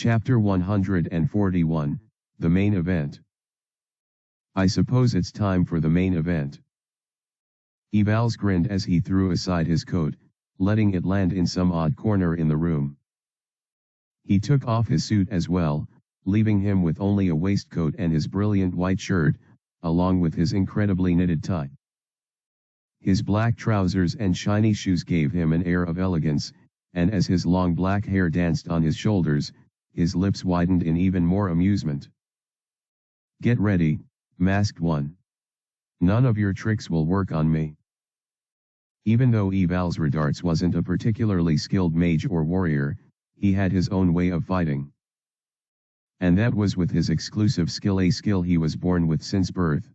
Chapter 141, The Main Event. I suppose it's time for the main event. Evals grinned as he threw aside his coat, letting it land in some odd corner in the room. He took off his suit as well, leaving him with only a waistcoat and his brilliant white shirt, along with his incredibly knitted tie. His black trousers and shiny shoes gave him an air of elegance, and as his long black hair danced on his shoulders, his lips widened in even more amusement. Get ready, Masked One. None of your tricks will work on me. Even though Evals Redarts wasn't a particularly skilled mage or warrior, he had his own way of fighting. And that was with his exclusive skill, a skill he was born with since birth.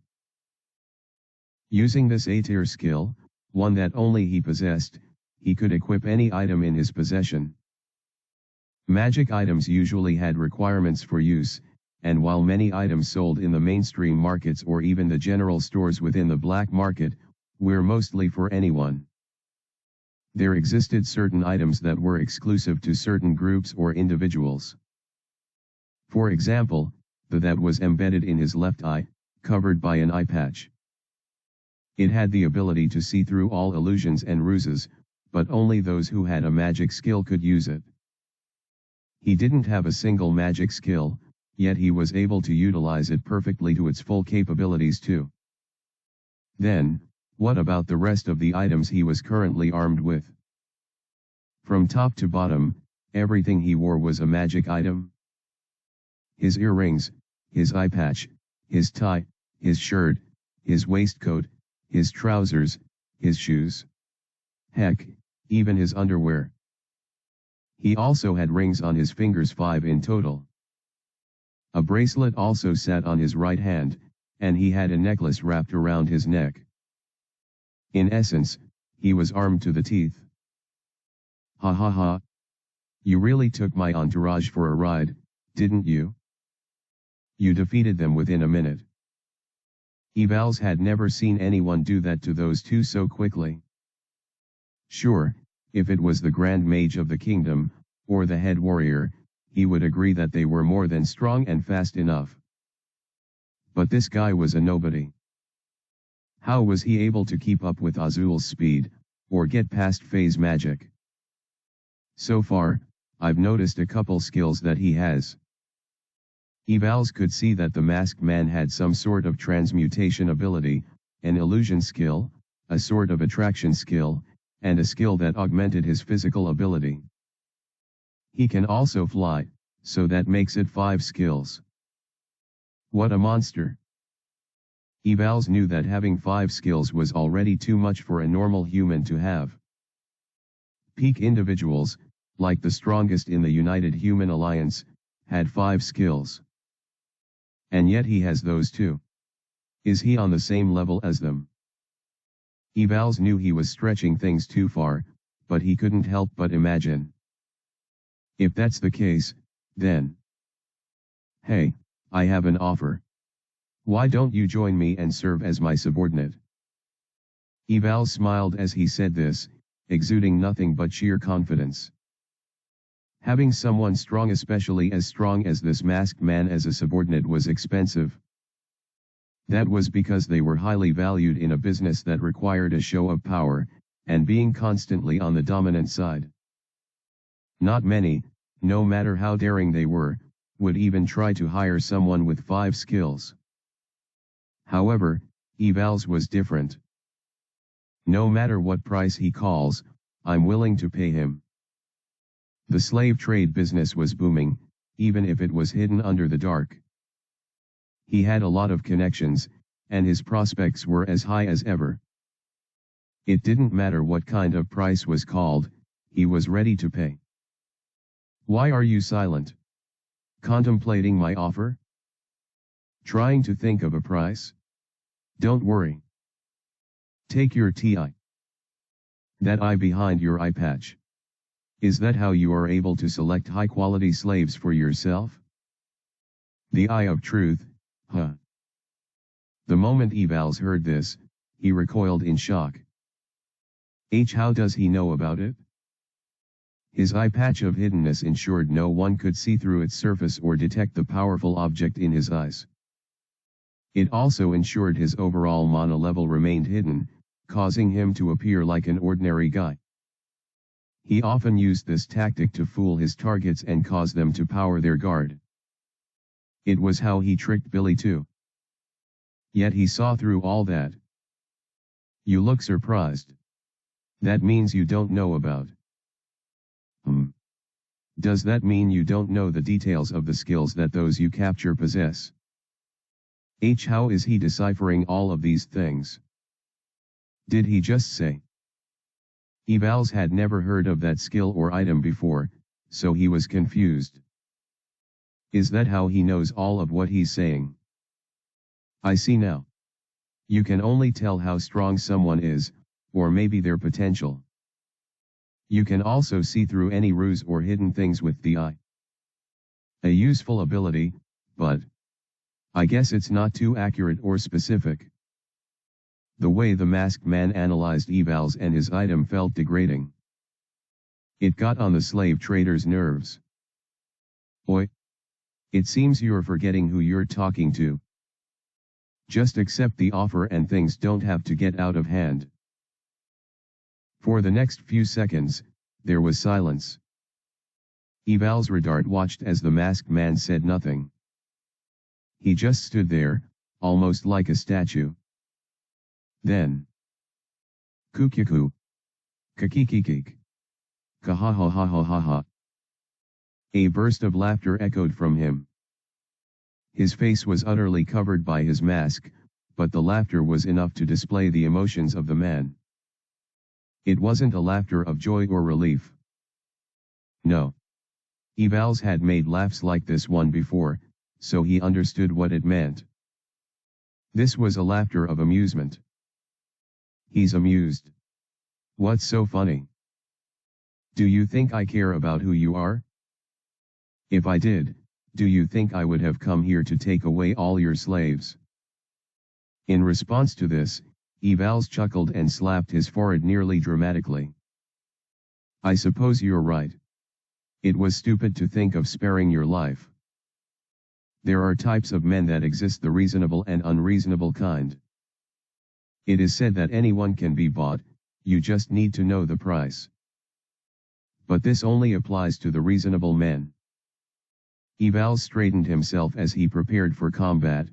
Using this A-tier skill, one that only he possessed, he could equip any item in his possession. Magic items usually had requirements for use, and while many items sold in the mainstream markets or even the general stores within the black market, were mostly for anyone, there existed certain items that were exclusive to certain groups or individuals. For example, the that was embedded in his left eye, covered by an eye patch. It had the ability to see through all illusions and ruses, but only those who had a magic skill could use it. He didn't have a single magic skill, yet he was able to utilize it perfectly to its full capabilities too. Then, what about the rest of the items he was currently armed with? From top to bottom, everything he wore was a magic item. His earrings, his eye patch, his tie, his shirt, his waistcoat, his trousers, his shoes. Heck, even his underwear. He also had rings on his fingers, 5 in total. A bracelet also sat on his right hand, and he had a necklace wrapped around his neck. In essence, he was armed to the teeth. Ha ha ha. You really took my entourage for a ride, didn't you? You defeated them within a minute. Evals had never seen anyone do that to those two so quickly. Sure, if it was the Grand Mage of the Kingdom, or the head warrior, he would agree that they were more than strong and fast enough. But this guy was a nobody. How was he able to keep up with Azul's speed, or get past phase magic? So far, I've noticed a couple skills that he has. Evals could see that the masked man had some sort of transmutation ability, an illusion skill, a sort of attraction skill, and a skill that augmented his physical ability. He can also fly, so that makes it 5 skills. What a monster! Evals knew that having 5 skills was already too much for a normal human to have. Peak individuals, like the strongest in the United Human Alliance, had 5 skills. And yet he has those too. Is he on the same level as them? Evals knew he was stretching things too far, but he couldn't help but imagine. If that's the case, then... Hey, I have an offer. Why don't you join me and serve as my subordinate? Evals smiled as he said this, exuding nothing but sheer confidence. Having someone strong, especially as strong as this masked man, as a subordinate was expensive. That was because they were highly valued in a business that required a show of power, and being constantly on the dominant side. Not many, no matter how daring they were, would even try to hire someone with 5 skills. However, Evals was different. No matter what price he calls, I'm willing to pay him. The slave trade business was booming, even if it was hidden under the dark. He had a lot of connections, and his prospects were as high as ever. It didn't matter what kind of price was called, he was ready to pay. Why are you silent? Contemplating my offer? Trying to think of a price? Don't worry. Take your TI. That eye behind your eye patch. Is that how you are able to select high-quality slaves for yourself? The eye of truth, huh? The moment Evals heard this, he recoiled in shock. How does he know about it? His eye patch of hiddenness ensured no one could see through its surface or detect the powerful object in his eyes. It also ensured his overall mana level remained hidden, causing him to appear like an ordinary guy. He often used this tactic to fool his targets and cause them to power their guard. It was how he tricked Billy too. Yet he saw through all that. You look surprised. That means you don't know about. Does that mean you don't know the details of the skills that those you capture possess? How is he deciphering all of these things? Did he just say? Evals had never heard of that skill or item before, so he was confused. Is that how he knows all of what he's saying? I see now. You can only tell how strong someone is, or maybe their potential. You can also see through any ruse or hidden things with the eye. A useful ability, but I guess it's not too accurate or specific. The way the masked man analyzed Evals and his item felt degrading. It got on the slave trader's nerves. Oi! It seems you're forgetting who you're talking to. Just accept the offer and things don't have to get out of hand. For the next few seconds, there was silence. Evals Radart watched as the masked man said nothing. He just stood there, almost like a statue. Then, Kukuku. Kakikikik. Kahahahahaha. A burst of laughter echoed from him. His face was utterly covered by his mask, but the laughter was enough to display the emotions of the man. It wasn't a laughter of joy or relief. No. Evals had made laughs like this one before, so he understood what it meant. This was a laughter of amusement. He's amused. What's so funny? Do you think I care about who you are? If I did, do you think I would have come here to take away all your slaves? In response to this, Evals chuckled and slapped his forehead nearly dramatically. I suppose you're right. It was stupid to think of sparing your life. There are types of men that exist, the reasonable and unreasonable kind. It is said that anyone can be bought, you just need to know the price. But this only applies to the reasonable men. Evals straightened himself as he prepared for combat.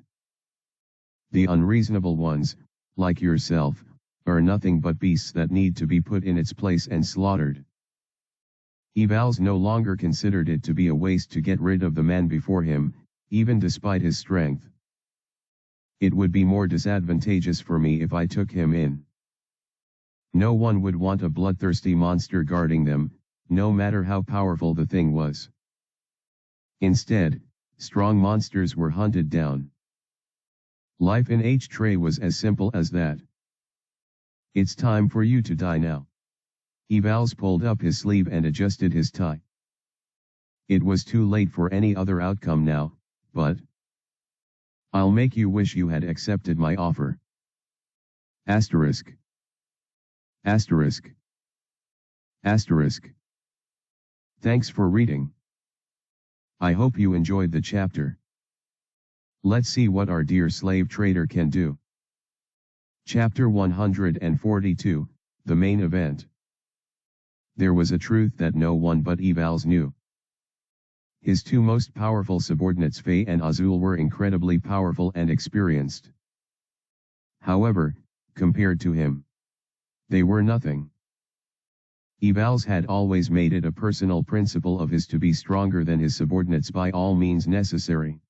The unreasonable ones, like yourself, are nothing but beasts that need to be put in its place and slaughtered. Evals no longer considered it to be a waste to get rid of the man before him, even despite his strength. It would be more disadvantageous for me if I took him in. No one would want a bloodthirsty monster guarding them, no matter how powerful the thing was. Instead, strong monsters were hunted down. Life in H-Tray was as simple as that. It's time for you to die now. Evals pulled up his sleeve and adjusted his tie. It was too late for any other outcome now, but I'll make you wish you had accepted my offer. Asterisk. Asterisk. Asterisk. Thanks for reading. I hope you enjoyed the chapter. Let's see what our dear slave trader can do. Chapter 142, The Main Event. There was a truth that no one but Evals knew. His two most powerful subordinates Faye and Azul were incredibly powerful and experienced. However, compared to him, they were nothing. Evals had always made it a personal principle of his to be stronger than his subordinates by all means necessary.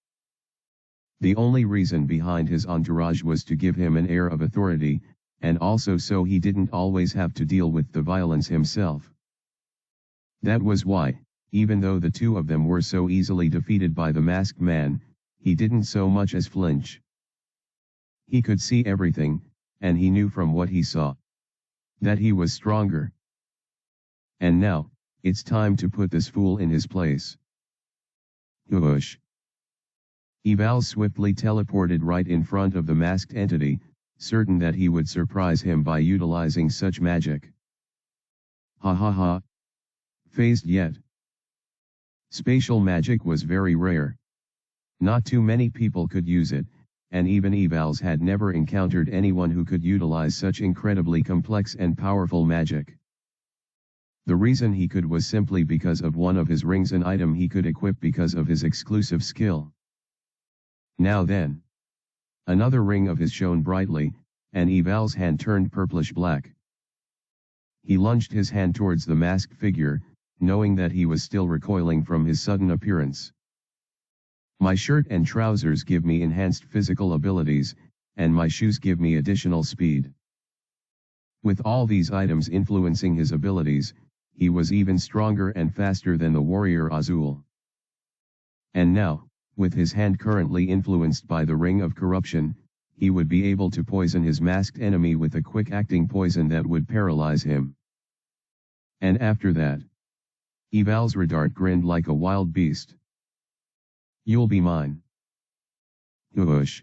The only reason behind his entourage was to give him an air of authority, and also so he didn't always have to deal with the violence himself. That was why, even though the two of them were so easily defeated by the masked man, he didn't so much as flinch. He could see everything, and he knew from what he saw that he was stronger. And now, it's time to put this fool in his place. Whoosh. Evals swiftly teleported right in front of the masked entity, certain that he would surprise him by utilizing such magic. Ha ha ha. phased yet. Spatial magic was very rare. Not too many people could use it, and even evals had never encountered anyone who could utilize such incredibly complex and powerful magic. The reason he could was simply because of one of his rings, an item he could equip because of his exclusive skill. Now then. Another ring of his shone brightly, and Eval's hand turned purplish black. He lunged his hand towards the masked figure, knowing that he was still recoiling from his sudden appearance. My shirt and trousers give me enhanced physical abilities, and my shoes give me additional speed. With all these items influencing his abilities, he was even stronger and faster than the warrior Azul. And now, with his hand currently influenced by the Ring of Corruption, he would be able to poison his masked enemy with a quick-acting poison that would paralyze him. And after that, Eval's Redart grinned like a wild beast. You'll be mine. Whoosh.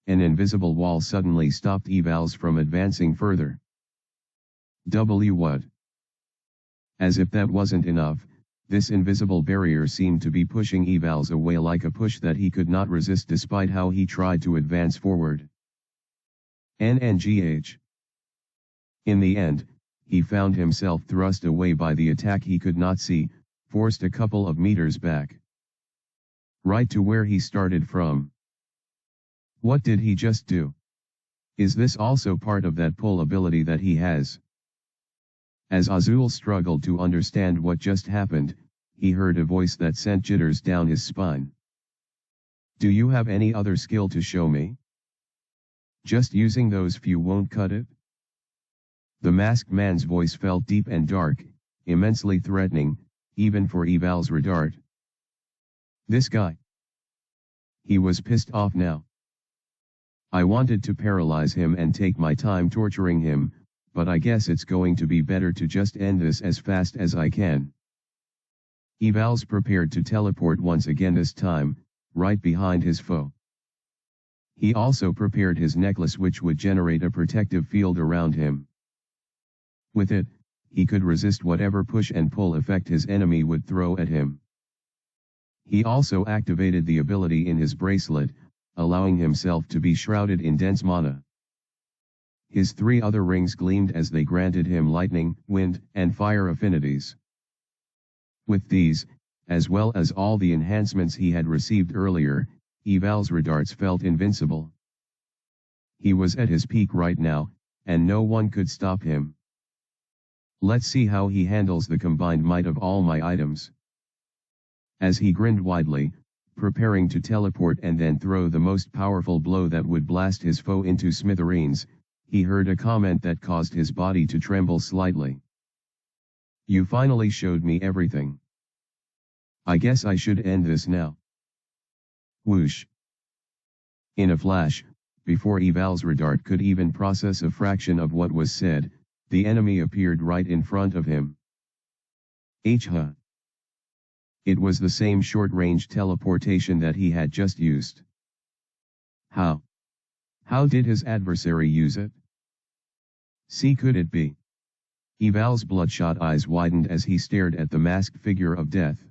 An invisible wall suddenly stopped Evals from advancing further. What? As if that wasn't enough, this invisible barrier seemed to be pushing Evals away like a push that he could not resist despite how he tried to advance forward. NNGH. In the end, he found himself thrust away by the attack he could not see, forced a couple of meters back. Right to where he started from. What did he just do? Is this also part of that pull ability that he has? As Azul struggled to understand what just happened, he heard a voice that sent jitters down his spine. Do you have any other skill to show me? Just using those few won't cut it? The masked man's voice felt deep and dark, immensely threatening, even for Eval's Redart. This guy. He was pissed off now. I wanted to paralyze him and take my time torturing him, but I guess it's going to be better to just end this as fast as I can. Evals prepared to teleport once again, this time, right behind his foe. He also prepared his necklace, which would generate a protective field around him. With it, he could resist whatever push and pull effect his enemy would throw at him. He also activated the ability in his bracelet, allowing himself to be shrouded in dense mana. His 3 other rings gleamed as they granted him lightning, wind, and fire affinities. With these, as well as all the enhancements he had received earlier, Eval's Redarts felt invincible. He was at his peak right now, and no one could stop him. Let's see how he handles the combined might of all my items. As he grinned widely, preparing to teleport and then throw the most powerful blow that would blast his foe into smithereens, he heard a comment that caused his body to tremble slightly. You finally showed me everything. I guess I should end this now. Whoosh. In a flash, before Eval's Redart could even process a fraction of what was said, the enemy appeared right in front of him. Huh. It was the same short-range teleportation that he had just used. How? How did his adversary use it? See, could it be? Eval's bloodshot eyes widened as he stared at the masked figure of death.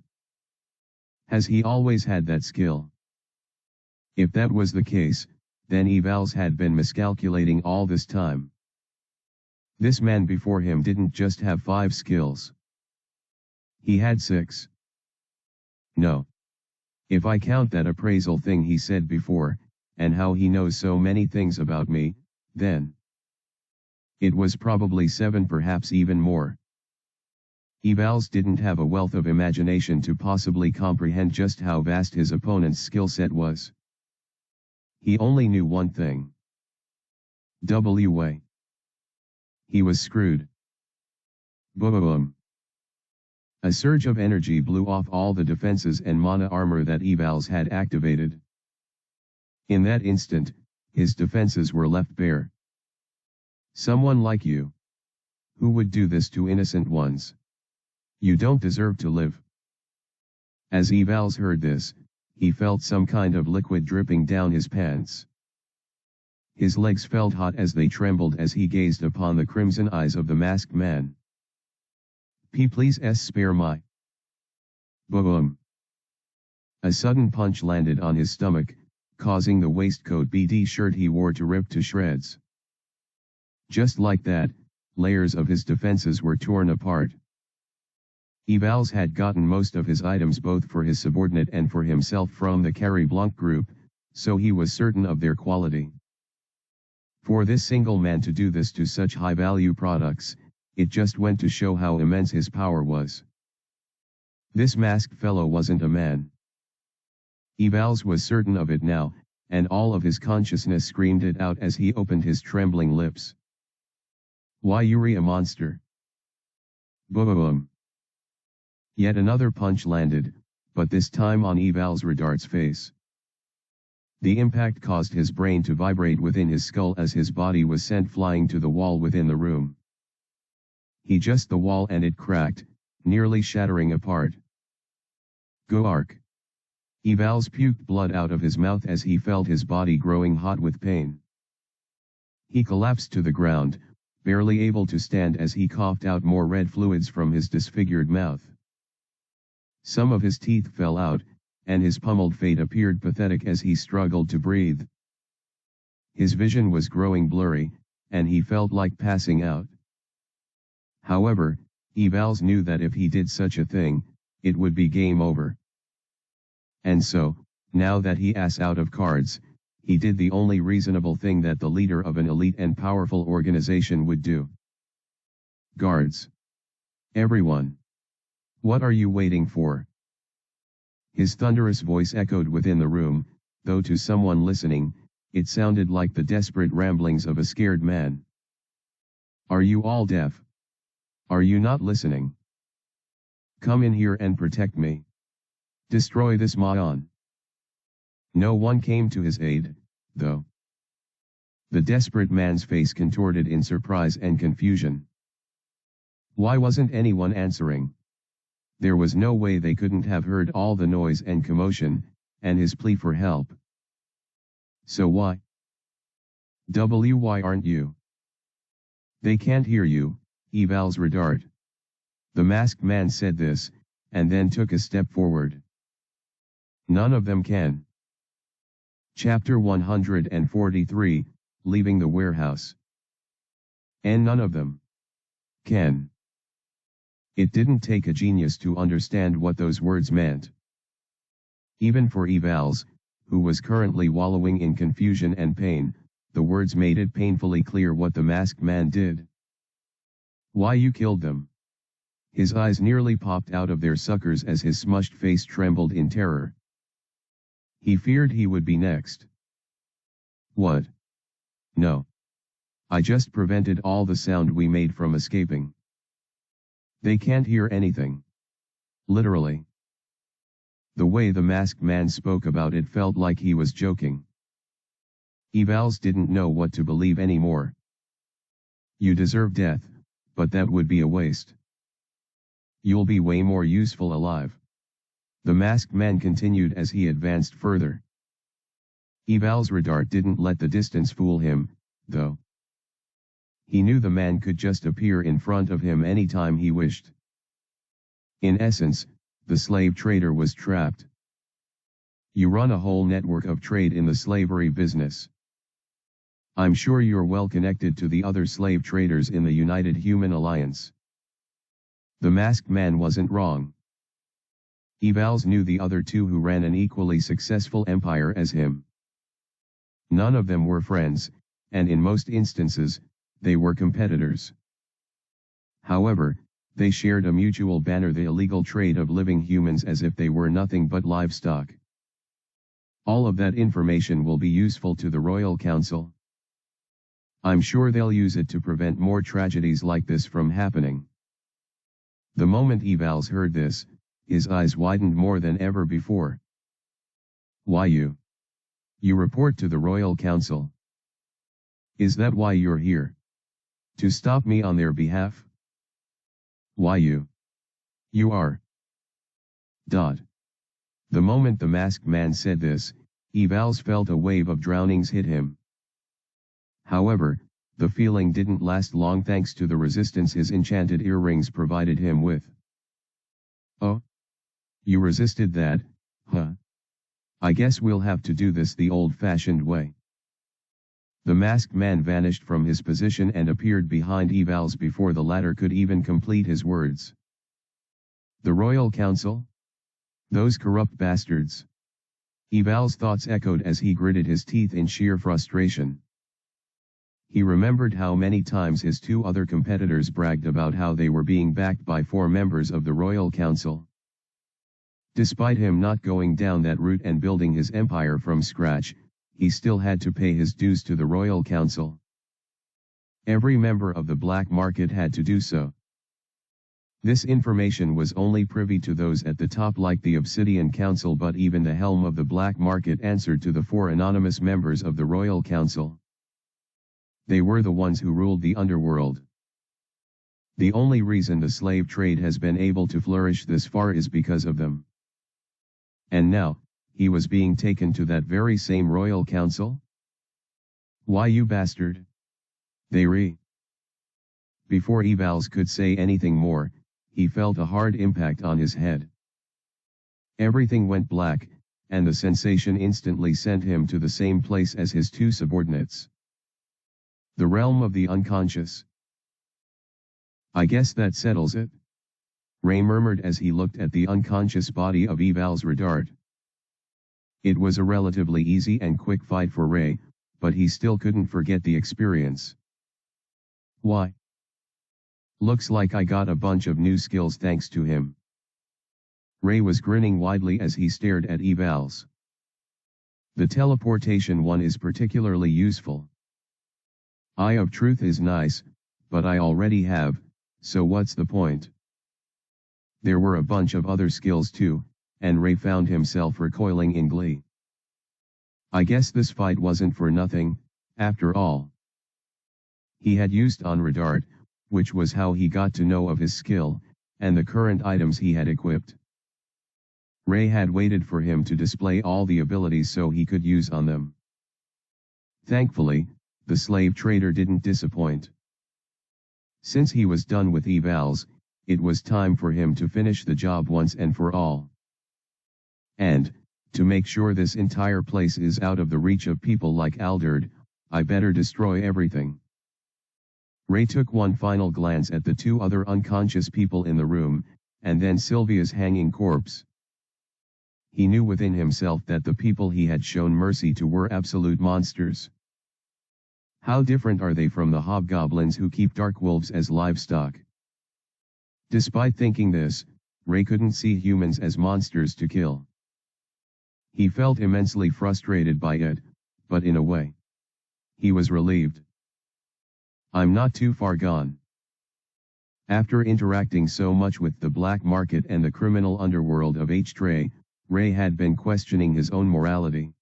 Has he always had that skill? If that was the case, then Evals had been miscalculating all this time. This man before him didn't just have 5 skills. He had 6. No. If I count that appraisal thing he said before, and how he knows so many things about me, then it was probably 7, perhaps even more. Evals didn't have a wealth of imagination to possibly comprehend just how vast his opponent's skill set was. He only knew one thing. He was screwed. Boom. A surge of energy blew off all the defenses and mana armor that Evals had activated. In that instant, his defenses were left bare. Someone like you. Who would do this to innocent ones? You don't deserve to live. As Evals heard this, he felt some kind of liquid dripping down his pants. His legs felt hot as they trembled as he gazed upon the crimson eyes of the masked man. Please spare my. Boom. A sudden punch landed on his stomach, causing the waistcoat BD shirt he wore to rip to shreds. Just like that, layers of his defenses were torn apart. Evals had gotten most of his items both for his subordinate and for himself from the Carrie Blanc group, so he was certain of their quality. For this single man to do this to such high-value products, it just went to show how immense his power was. This masked fellow wasn't a man. Evals was certain of it now, and all of his consciousness screamed it out as he opened his trembling lips. Why you're a monster? Boom. Yet another punch landed, but this time on Evals Radart's face. The impact caused his brain to vibrate within his skull as his body was sent flying to the wall within the room. He just the wall and it cracked, nearly shattering apart. Go arc. Evals puked blood out of his mouth as he felt his body growing hot with pain. He collapsed to the ground, barely able to stand as he coughed out more red fluids from his disfigured mouth. Some of his teeth fell out, and his pummeled fate appeared pathetic as he struggled to breathe. His vision was growing blurry, and he felt like passing out. However, Evals knew that if he did such a thing, it would be game over. And so, now that he ass out of cards, he did the only reasonable thing that the leader of an elite and powerful organization would do. Guards. Everyone. What are you waiting for? His thunderous voice echoed within the room, though to someone listening, it sounded like the desperate ramblings of a scared man. Are you all deaf? Are you not listening? Come in here and protect me. Destroy this moron. No one came to his aid, though. The desperate man's face contorted in surprise and confusion. Why wasn't anyone answering? There was no way they couldn't have heard all the noise and commotion, and his plea for help. So why? Why aren't you? They can't hear you, Evals Radart. The masked man said this, and then took a step forward. None of them can. Chapter 143, Leaving the Warehouse. And none of them can. It didn't take a genius to understand what those words meant. Even for Evals, who was currently wallowing in confusion and pain, the words made it painfully clear what the masked man did. Why you killed them? His eyes nearly popped out of their suckers as his smushed face trembled in terror. He feared he would be next. What? No. I just prevented all the sound we made from escaping. They can't hear anything. Literally. The way the masked man spoke about it felt like he was joking. Evals didn't know what to believe anymore. You deserve death, but that would be a waste. You'll be way more useful alive. The masked man continued as he advanced further. Evals Radart didn't let the distance fool him, though. He knew the man could just appear in front of him anytime he wished. In essence, the slave trader was trapped. You run a whole network of trade in the slavery business. I'm sure you're well connected to the other slave traders in the United Human Alliance. The masked man wasn't wrong. Evals knew the other two who ran an equally successful empire as him. None of them were friends, and in most instances, they were competitors. However, they shared a mutual banner: the illegal trade of living humans, as if they were nothing but livestock. All of that information will be useful to the Royal Council. I'm sure they'll use it to prevent more tragedies like this from happening. The moment Evals heard this, his eyes widened more than ever before. Why you? You report to the Royal Council. Is that why you're here? To stop me on their behalf? Why you? You are. The moment the masked man said this, Evals felt a wave of drownings hit him. However, The feeling didn't last long thanks to the resistance his enchanted earrings provided him with. Oh? You resisted that, huh? I guess we'll have to do this the old-fashioned way. The masked man vanished from his position and appeared behind Evals before the latter could even complete his words. The Royal Council? Those corrupt bastards. Eval's thoughts echoed as he gritted his teeth in sheer frustration. He remembered how many times his two other competitors bragged about how they were being backed by 4 members of the Royal Council. Despite him not going down that route and building his empire from scratch, he still had to pay his dues to the Royal Council. Every member of the black market had to do so. This information was only privy to those at the top like the Obsidian Council, but even the helm of the black market answered to the 4 anonymous members of the Royal Council. They were the ones who ruled the underworld. The only reason the slave trade has been able to flourish this far is because of them. And now, he was being taken to that very same Royal Council? Why, you bastard? Before Evals could say anything more, he felt a hard impact on his head. Everything went black, and the sensation instantly sent him to the same place as his 2 subordinates. The realm of the unconscious. I guess that settles it, Ray murmured as he looked at the unconscious body of Evals Redart. It was a relatively easy and quick fight for Ray, but he still couldn't forget the experience. Why? Looks like I got a bunch of new skills thanks to him. Ray was grinning widely as he stared at Evals. The teleportation one is particularly useful. Eye of Truth is nice, but I already have, so what's the point? There were a bunch of other skills too, and Ray found himself recoiling in glee. I guess this fight wasn't for nothing, after all. He had used on Redart, which was how he got to know of his skill, and the current items he had equipped. Ray had waited for him to display all the abilities so he could use on them. Thankfully, the slave trader didn't disappoint. Since he was done with Evals, it was time for him to finish the job once and for all. And, to make sure this entire place is out of the reach of people like Alderd, I better destroy everything. Ray took one final glance at the 2 other unconscious people in the room, and then Sylvia's hanging corpse. He knew within himself that the people he had shown mercy to were absolute monsters. How different are they from the hobgoblins who keep dark wolves as livestock? Despite thinking this, Ray couldn't see humans as monsters to kill. He felt immensely frustrated by it, but in a way, he was relieved. I'm not too far gone. After interacting so much with the black market and the criminal underworld of H-Tray, Ray had been questioning his own morality.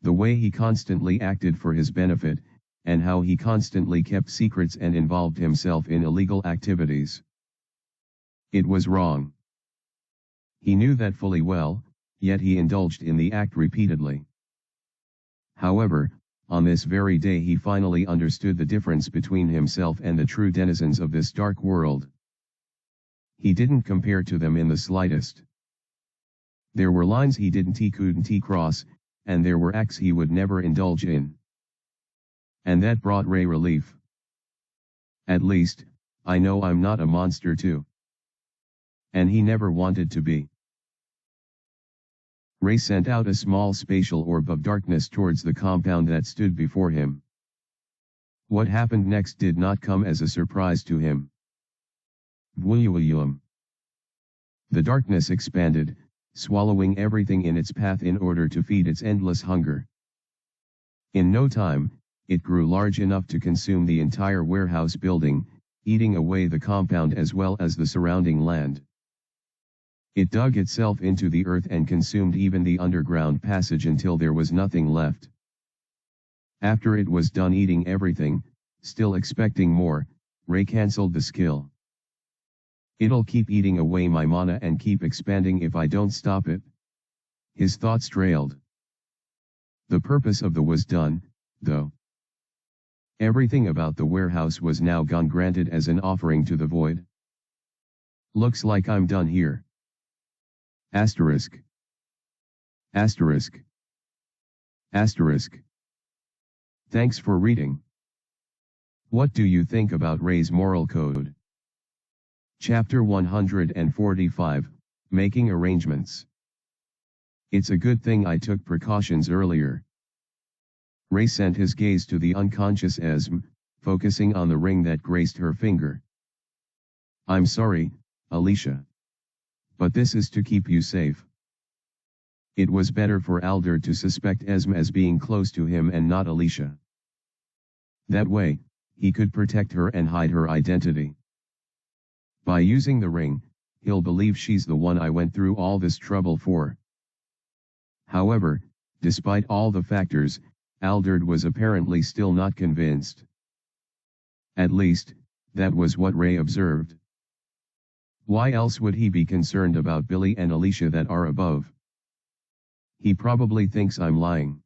The way he constantly acted for his benefit, and how he constantly kept secrets and involved himself in illegal activities. It was wrong. He knew that fully well, yet he indulged in the act repeatedly. However, on this very day he finally understood the difference between himself and the true denizens of this dark world. He didn't compare to them in the slightest. There were lines he couldn't cross, and there were acts he would never indulge in. And that brought Ray relief. At least, I know I'm not a monster too. And he never wanted to be. Ray sent out a small spatial orb of darkness towards the compound that stood before him. What happened next did not come as a surprise to him. The darkness expanded, swallowing everything in its path in order to feed its endless hunger. In no time, it grew large enough to consume the entire warehouse building, eating away the compound as well as the surrounding land. It dug itself into the earth and consumed even the underground passage until there was nothing left. After it was done eating everything, still expecting more, Ray cancelled the skill. It'll keep eating away my mana and keep expanding if I don't stop it. His thoughts trailed. The purpose of the was done, though. Everything about the warehouse was now gone, granted as an offering to the void. Looks like I'm done here. Asterisk. Asterisk. Asterisk. Thanks for reading. What do you think about Ray's moral code? Chapter 145, Making Arrangements. It's a good thing I took precautions earlier. Ray sent his gaze to the unconscious Esme, focusing on the ring that graced her finger. I'm sorry, Alicia. But this is to keep you safe. It was better for Alder to suspect Esme as being close to him and not Alicia. That way, he could protect her and hide her identity. By using the ring, he'll believe she's the one I went through all this trouble for. However, despite all the factors, Alderd was apparently still not convinced. At least, that was what Ray observed. Why else would he be concerned about Billy and Alicia that are above? He probably thinks I'm lying.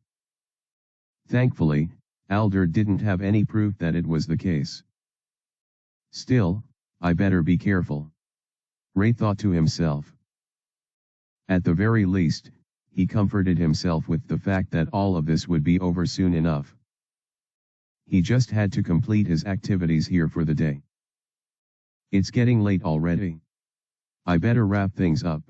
Thankfully, Alderd didn't have any proof that it was the case. Still, I better be careful. Ray thought to himself. At the very least, he comforted himself with the fact that all of this would be over soon enough. He just had to complete his activities here for the day. It's getting late already. I better wrap things up.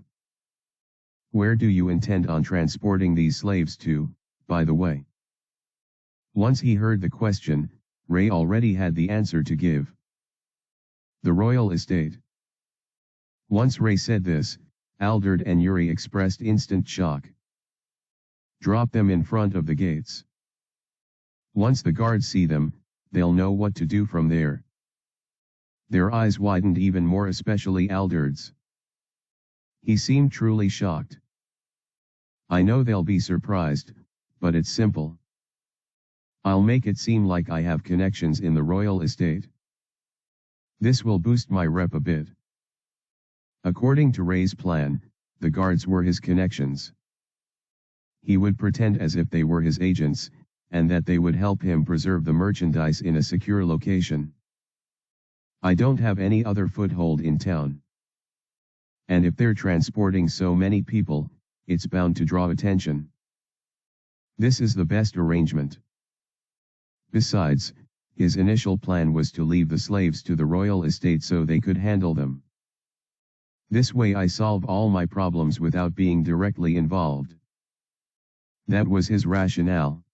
Where do you intend on transporting these slaves to, by the way? Once he heard the question, Ray already had the answer to give. The royal estate. Once Ray said this, Alderd and Yuri expressed instant shock. Drop them in front of the gates. Once the guards see them, they'll know what to do from there. Their eyes widened even more, especially Alderd's. He seemed truly shocked. I know they'll be surprised, but it's simple. I'll make it seem like I have connections in the royal estate. This will boost my rep a bit. According to Ray's plan, the guards were his connections. He would pretend as if they were his agents, and that they would help him preserve the merchandise in a secure location. I don't have any other foothold in town. And if they're transporting so many people, it's bound to draw attention. This is the best arrangement. Besides, his initial plan was to leave the slaves to the royal estate so they could handle them. This way I solve all my problems without being directly involved. That was his rationale.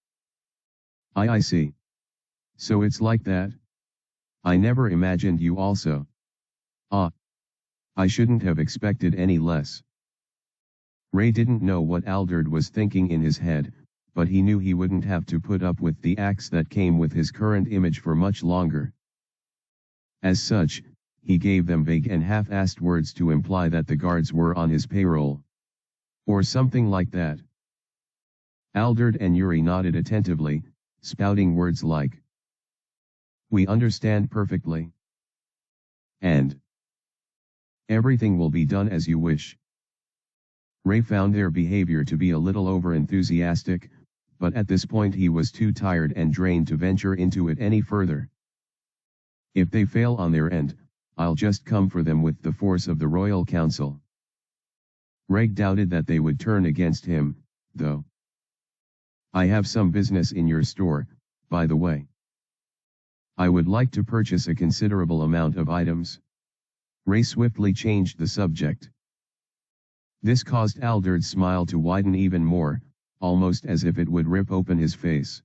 I see. So it's like that? I never imagined you also. Ah. I shouldn't have expected any less. Ray didn't know what Alderd was thinking in his head, but he knew he wouldn't have to put up with the acts that came with his current image for much longer. As such, he gave them vague and half-assed words to imply that the guards were on his payroll. Or something like that. Alderd and Yuri nodded attentively, spouting words like, "We understand perfectly." And, "Everything will be done as you wish." Ray found their behavior to be a little over-enthusiastic, but at this point he was too tired and drained to venture into it any further. If they fail on their end, I'll just come for them with the force of the Royal Council. Ray doubted that they would turn against him, though. I have some business in your store, by the way. I would like to purchase a considerable amount of items. Ray swiftly changed the subject. This caused Alderd's smile to widen even more, almost as if it would rip open his face.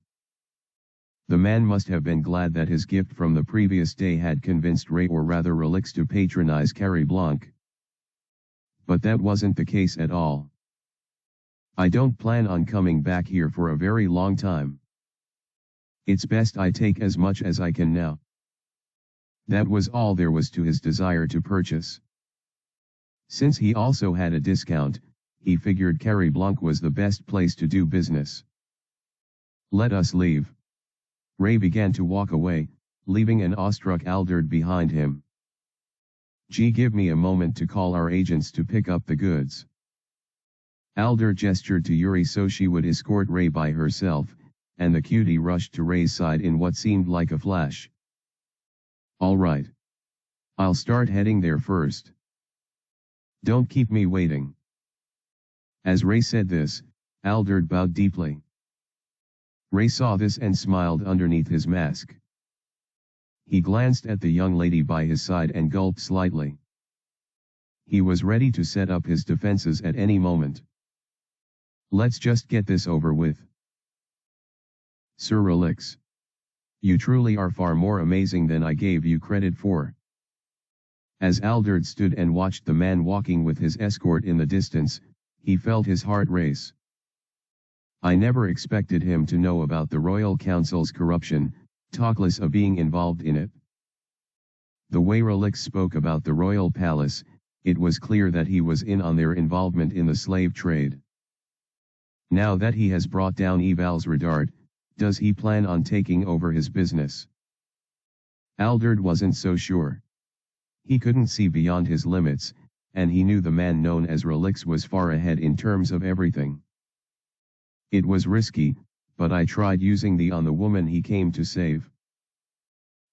The man must have been glad that his gift from the previous day had convinced Ray, or rather Relix, to patronize Carrie Blanc. But that wasn't the case at all. I don't plan on coming back here for a very long time. It's best I take as much as I can now. That was all there was to his desire to purchase. Since he also had a discount, he figured Carrie Blanc was the best place to do business. Let us leave. Ray began to walk away, leaving an awestruck Alderd behind him. Give me a moment to call our agents to pick up the goods. Alderd gestured to Yuri so she would escort Ray by herself, and the cutie rushed to Ray's side in what seemed like a flash. "All right. I'll start heading there first. Don't keep me waiting." As Ray said this, Alderd bowed deeply. Ray saw this and smiled underneath his mask. He glanced at the young lady by his side and gulped slightly. He was ready to set up his defenses at any moment. "Let's just get this over with." "Sir Relix. You truly are far more amazing than I gave you credit for." As Alderd stood and watched the man walking with his escort in the distance, he felt his heart race. "I never expected him to know about the Royal Council's corruption, talkless of being involved in it." The way Relix spoke about the Royal Palace, it was clear that he was in on their involvement in the slave trade. Now that he has brought down Eval's does he plan on taking over his business? Alderd wasn't so sure. He couldn't see beyond his limits, and he knew the man known as Relix was far ahead in terms of everything. "It was risky, but I tried using the on the woman he came to save.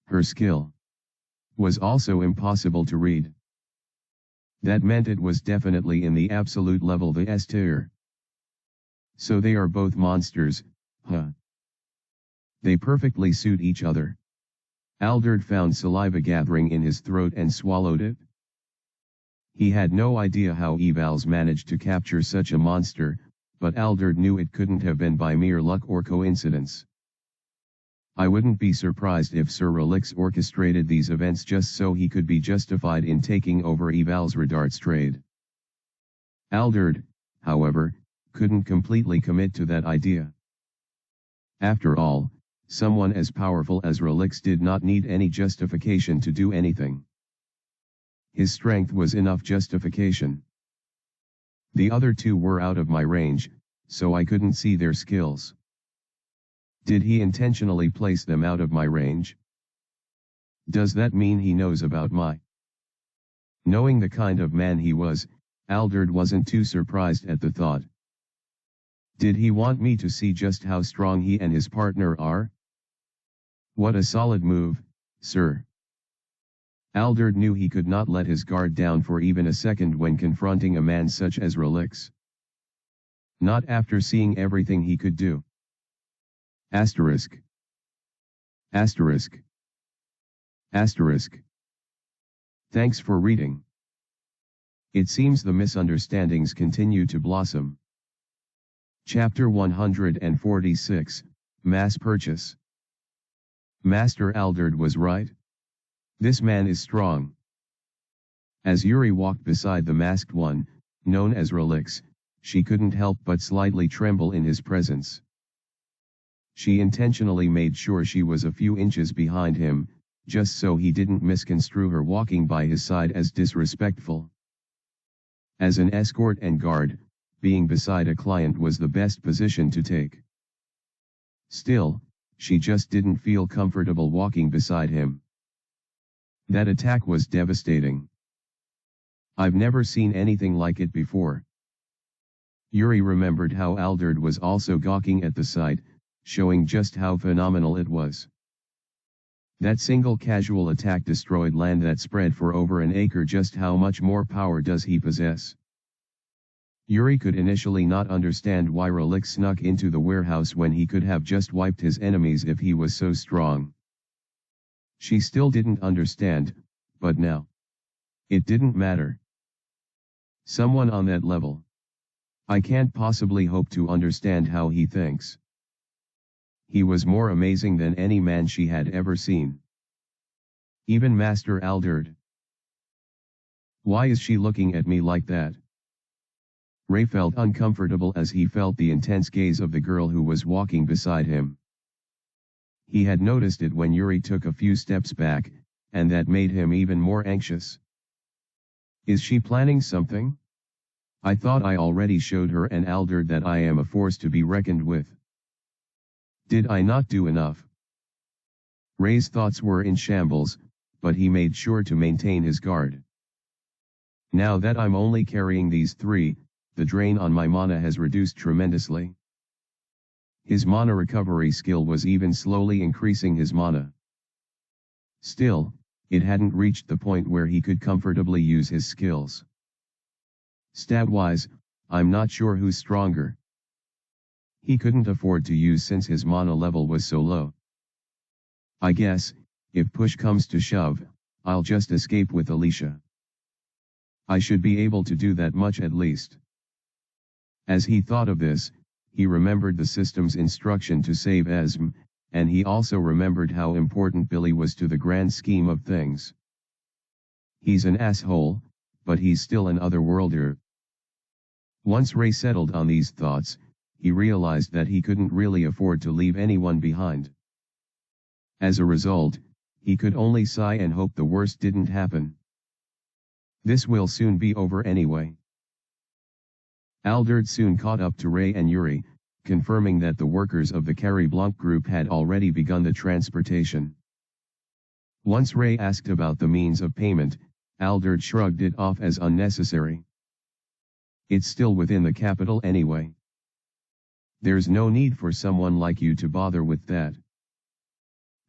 Her skill was also impossible to read. That meant it was definitely in the absolute level the S tier. So they are both monsters, huh? They perfectly suit each other." Alderd found saliva gathering in his throat and swallowed it. He had no idea how Evals managed to capture such a monster, but Alderd knew it couldn't have been by mere luck or coincidence. "I wouldn't be surprised if Sir Relix orchestrated these events just so he could be justified in taking over Eval's trade." Alderd, however, couldn't completely commit to that idea. After all, someone as powerful as Relix did not need any justification to do anything. His strength was enough justification. The other two were out of my range, so I couldn't see their skills. Did he intentionally place them out of my range? Does that mean he knows about my? Knowing the kind of man he was, Alderd wasn't too surprised at the thought. Did he want me to see just how strong he and his partner are? What a solid move, sir. Alderd knew he could not let his guard down for even a second when confronting a man such as Relix. Not after seeing everything he could do. Asterisk. Asterisk. Asterisk. Thanks for reading. It seems the misunderstandings continue to blossom. Chapter 146, Mass Purchase. Master Alderd was right. This man is strong. As Yuri walked beside the masked one, known as Relix, she couldn't help but slightly tremble in his presence. She intentionally made sure she was a few inches behind him, just so he didn't misconstrue her walking by his side as disrespectful. As an escort and guard, being beside a client was the best position to take. Still, she just didn't feel comfortable walking beside him. That attack was devastating. I've never seen anything like it before. Yuri remembered how Alderd was also gawking at the sight, showing just how phenomenal it was. That single casual attack destroyed land that spread for over an acre. Just how much more power does he possess? Yuri could initially not understand why Relix snuck into the warehouse when he could have just wiped his enemies if he was so strong. She still didn't understand, but now. It didn't matter. Someone on that level. I can't possibly hope to understand how he thinks. He was more amazing than any man she had ever seen. Even Master Alderd. Why is she looking at me like that? Ray felt uncomfortable as he felt the intense gaze of the girl who was walking beside him. He had noticed it when Yuri took a few steps back, and that made him even more anxious. Is she planning something? I thought I already showed her and Alderd that I am a force to be reckoned with. Did I not do enough? Ray's thoughts were in shambles, but he made sure to maintain his guard. Now that I'm only carrying these three, the drain on my mana has reduced tremendously. His mana recovery skill was even slowly increasing his mana. Still, it hadn't reached the point where he could comfortably use his skills. Stat-wise, I'm not sure who's stronger. He couldn't afford to use since his mana level was so low. I guess, if push comes to shove, I'll just escape with Alicia. I should be able to do that much at least. As he thought of this, he remembered the system's instruction to save Esm, and he also remembered how important Billy was to the grand scheme of things. He's an asshole, but he's still an otherworlder. Once Ray settled on these thoughts, he realized that he couldn't really afford to leave anyone behind. As a result, he could only sigh and hope the worst didn't happen. This will soon be over anyway. Alderd soon caught up to Ray and Yuri, confirming that the workers of the Carrie Blanc group had already begun the transportation. Once Ray asked about the means of payment, Alderd shrugged it off as unnecessary. It's still within the capital anyway. There's no need for someone like you to bother with that.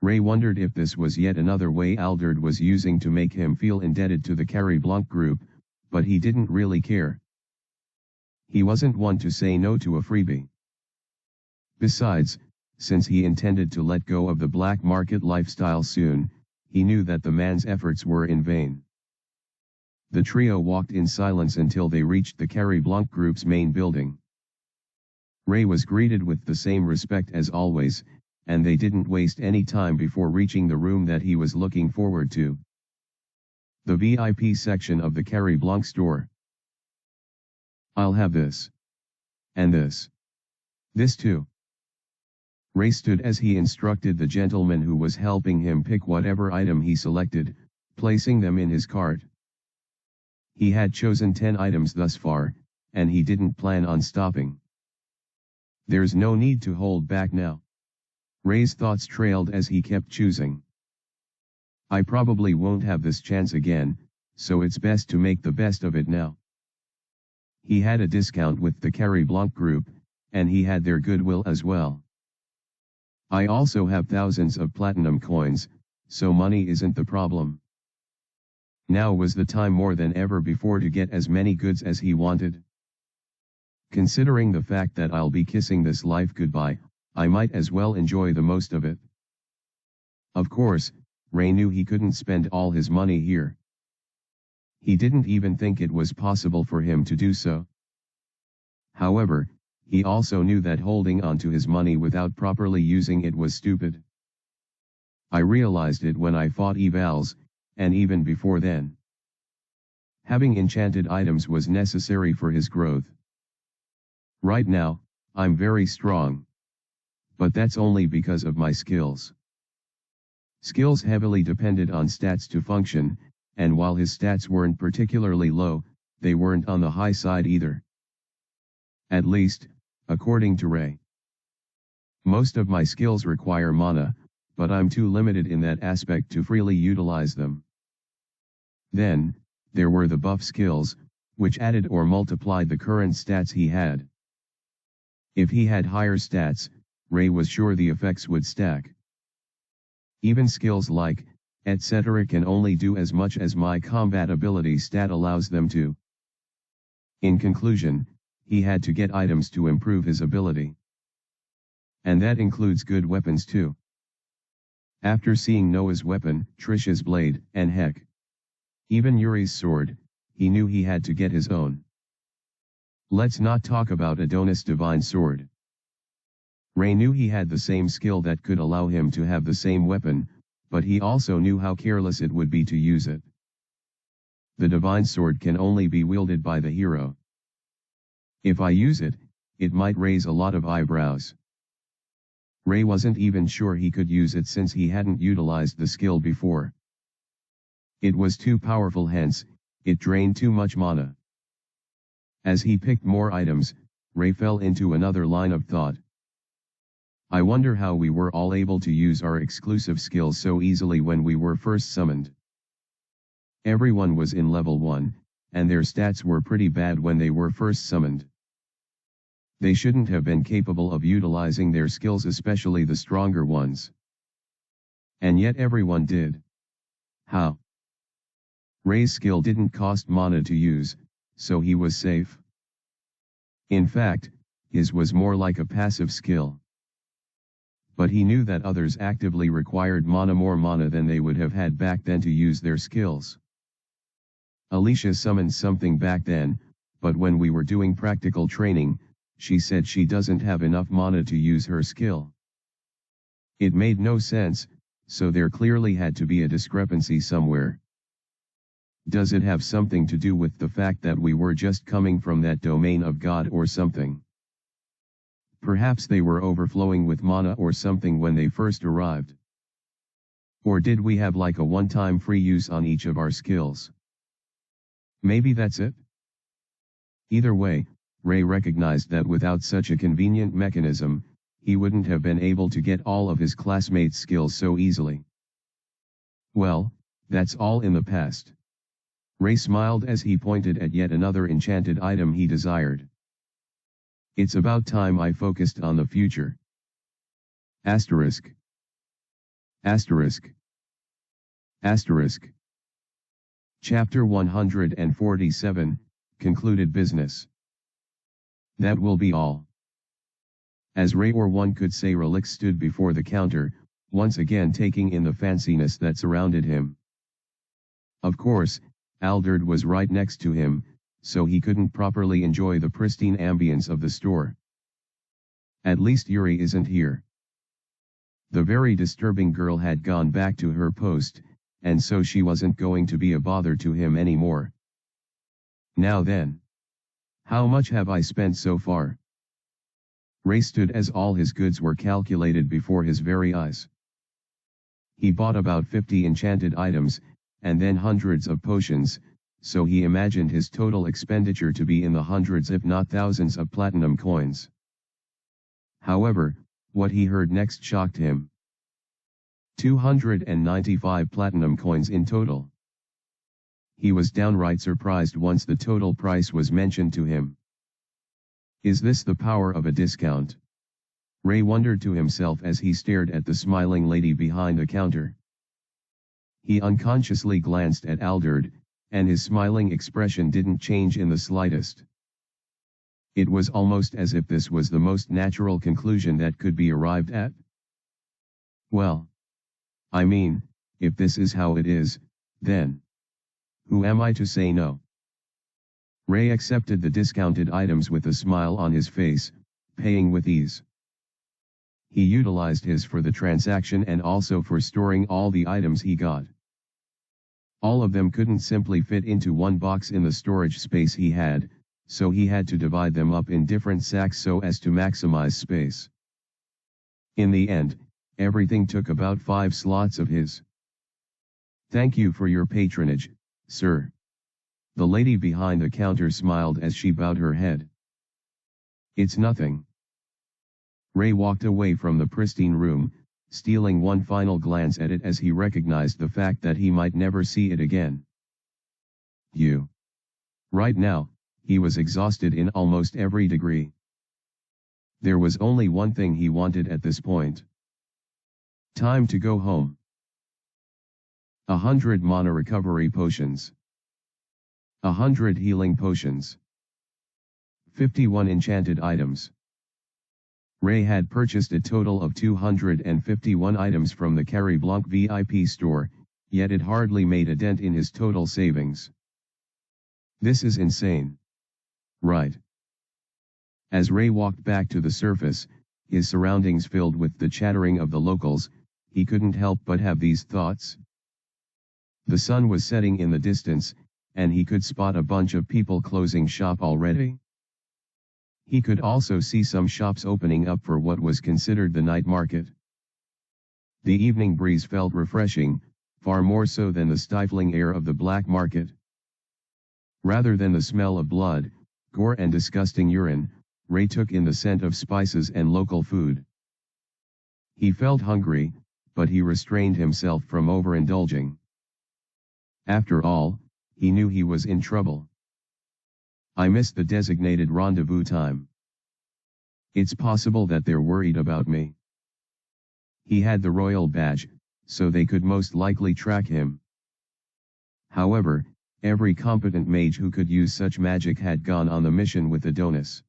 Ray wondered if this was yet another way Alderd was using to make him feel indebted to the Carrie Blanc group, but he didn't really care. He wasn't one to say no to a freebie. Besides, since he intended to let go of the black market lifestyle soon, he knew that the man's efforts were in vain. The trio walked in silence until they reached the Carrie Blanc group's main building. Ray was greeted with the same respect as always, and they didn't waste any time before reaching the room that he was looking forward to. The VIP section of the Carrie Blanc store. I'll have this. And this. This too. Ray stood as he instructed the gentleman who was helping him pick whatever item he selected, placing them in his cart. He had chosen 10 items thus far, and he didn't plan on stopping. There's no need to hold back now. Ray's thoughts trailed as he kept choosing. I probably won't have this chance again, so it's best to make the best of it now. He had a discount with the Carrie Blanc group, and he had their goodwill as well. I also have thousands of platinum coins, so money isn't the problem. Now was the time more than ever before to get as many goods as he wanted. Considering the fact that I'll be kissing this life goodbye, I might as well enjoy the most of it. Of course, Ray knew he couldn't spend all his money here. He didn't even think it was possible for him to do so. However, he also knew that holding on to his money without properly using it was stupid. I realized it when I fought evals, and even before then. Having enchanted items was necessary for his growth. Right now, I'm very strong. But that's only because of my skills. Skills heavily depended on stats to function, and while his stats weren't particularly low, they weren't on the high side either. At least, according to Ray. Most of my skills require mana, but I'm too limited in that aspect to freely utilize them. Then, there were the buff skills, which added or multiplied the current stats he had. If he had higher stats, Ray was sure the effects would stack. Even skills like, etc. can only do as much as my combat ability stat allows them to. In conclusion, he had to get items to improve his ability. And that includes good weapons too. After seeing Noah's weapon, Trish's blade, and heck, even Yuri's sword, he knew he had to get his own. Let's not talk about Adonis' divine sword. Ray knew he had the same skill that could allow him to have the same weapon, but he also knew how careless it would be to use it. The divine sword can only be wielded by the hero. If I use it, it might raise a lot of eyebrows. Ray wasn't even sure he could use it since he hadn't utilized the skill before. It was too powerful, hence, it drained too much mana. As he picked more items, Ray fell into another line of thought. I wonder how we were all able to use our exclusive skills so easily when we were first summoned. Everyone was in level 1, and their stats were pretty bad when they were first summoned. They shouldn't have been capable of utilizing their skills, especially the stronger ones. And yet everyone did. How? Ray's skill didn't cost mana to use, so he was safe. In fact, his was more like a passive skill. But he knew that others actively required more mana than they would have had back then to use their skills. Alicia summoned something back then, but when we were doing practical training, she said she doesn't have enough mana to use her skill. It made no sense, so there clearly had to be a discrepancy somewhere. Does it have something to do with the fact that we were just coming from that domain of God or something? Perhaps they were overflowing with mana or something when they first arrived. Or did we have like a one-time free use on each of our skills? Maybe that's it? Either way, Ray recognized that without such a convenient mechanism, he wouldn't have been able to get all of his classmates' skills so easily. Well, that's all in the past. Ray smiled as he pointed at yet another enchanted item he desired. It's about time I focused on the future. Asterisk. Asterisk. Asterisk. Chapter 147, Concluded Business. That will be all. As Ray, or one could say Relix, stood before the counter, once again taking in the fanciness that surrounded him. Of course, Alderd was right next to him, so he couldn't properly enjoy the pristine ambience of the store. At least Yuri isn't here. The very disturbing girl had gone back to her post, and so she wasn't going to be a bother to him anymore. Now then. How much have I spent so far? Ray stood as all his goods were calculated before his very eyes. He bought about 50 enchanted items, and then hundreds of potions, so he imagined his total expenditure to be in the hundreds if not thousands of platinum coins. However, what he heard next shocked him. 295 platinum coins in total. He was downright surprised once the total price was mentioned to him. Is this the power of a discount? Ray wondered to himself as he stared at the smiling lady behind the counter. He unconsciously glanced at Alderd, and his smiling expression didn't change in the slightest. It was almost as if this was the most natural conclusion that could be arrived at. Well, I mean, if this is how it is, then who am I to say no? Ray accepted the discounted items with a smile on his face, paying with ease. He utilized his for the transaction and also for storing all the items he got. All of them couldn't simply fit into one box in the storage space he had, so he had to divide them up in different sacks so as to maximize space. In the end, everything took about 5 slots of his. Thank you for your patronage, sir. The lady behind the counter smiled as she bowed her head. It's nothing. Ray walked away from the pristine room, stealing one final glance at it as he recognized the fact that he might never see it again. Right now, he was exhausted in almost every degree. There was only one thing he wanted at this point. Time to go home. 100 mana recovery potions. 100 healing potions. 51 enchanted items. Ray had purchased a total of 251 items from the Carrie Blanc VIP store, yet it hardly made a dent in his total savings. This is insane. Right. As Ray walked back to the surface, his surroundings filled with the chattering of the locals, he couldn't help but have these thoughts. The sun was setting in the distance, and he could spot a bunch of people closing shop already. He could also see some shops opening up for what was considered the night market. The evening breeze felt refreshing, far more so than the stifling air of the black market. Rather than the smell of blood, gore and disgusting urine, Ray took in the scent of spices and local food. He felt hungry, but he restrained himself from overindulging. After all, he knew he was in trouble. I missed the designated rendezvous time. It's possible that they're worried about me. He had the royal badge, so they could most likely track him. However, every competent mage who could use such magic had gone on the mission with Adonis.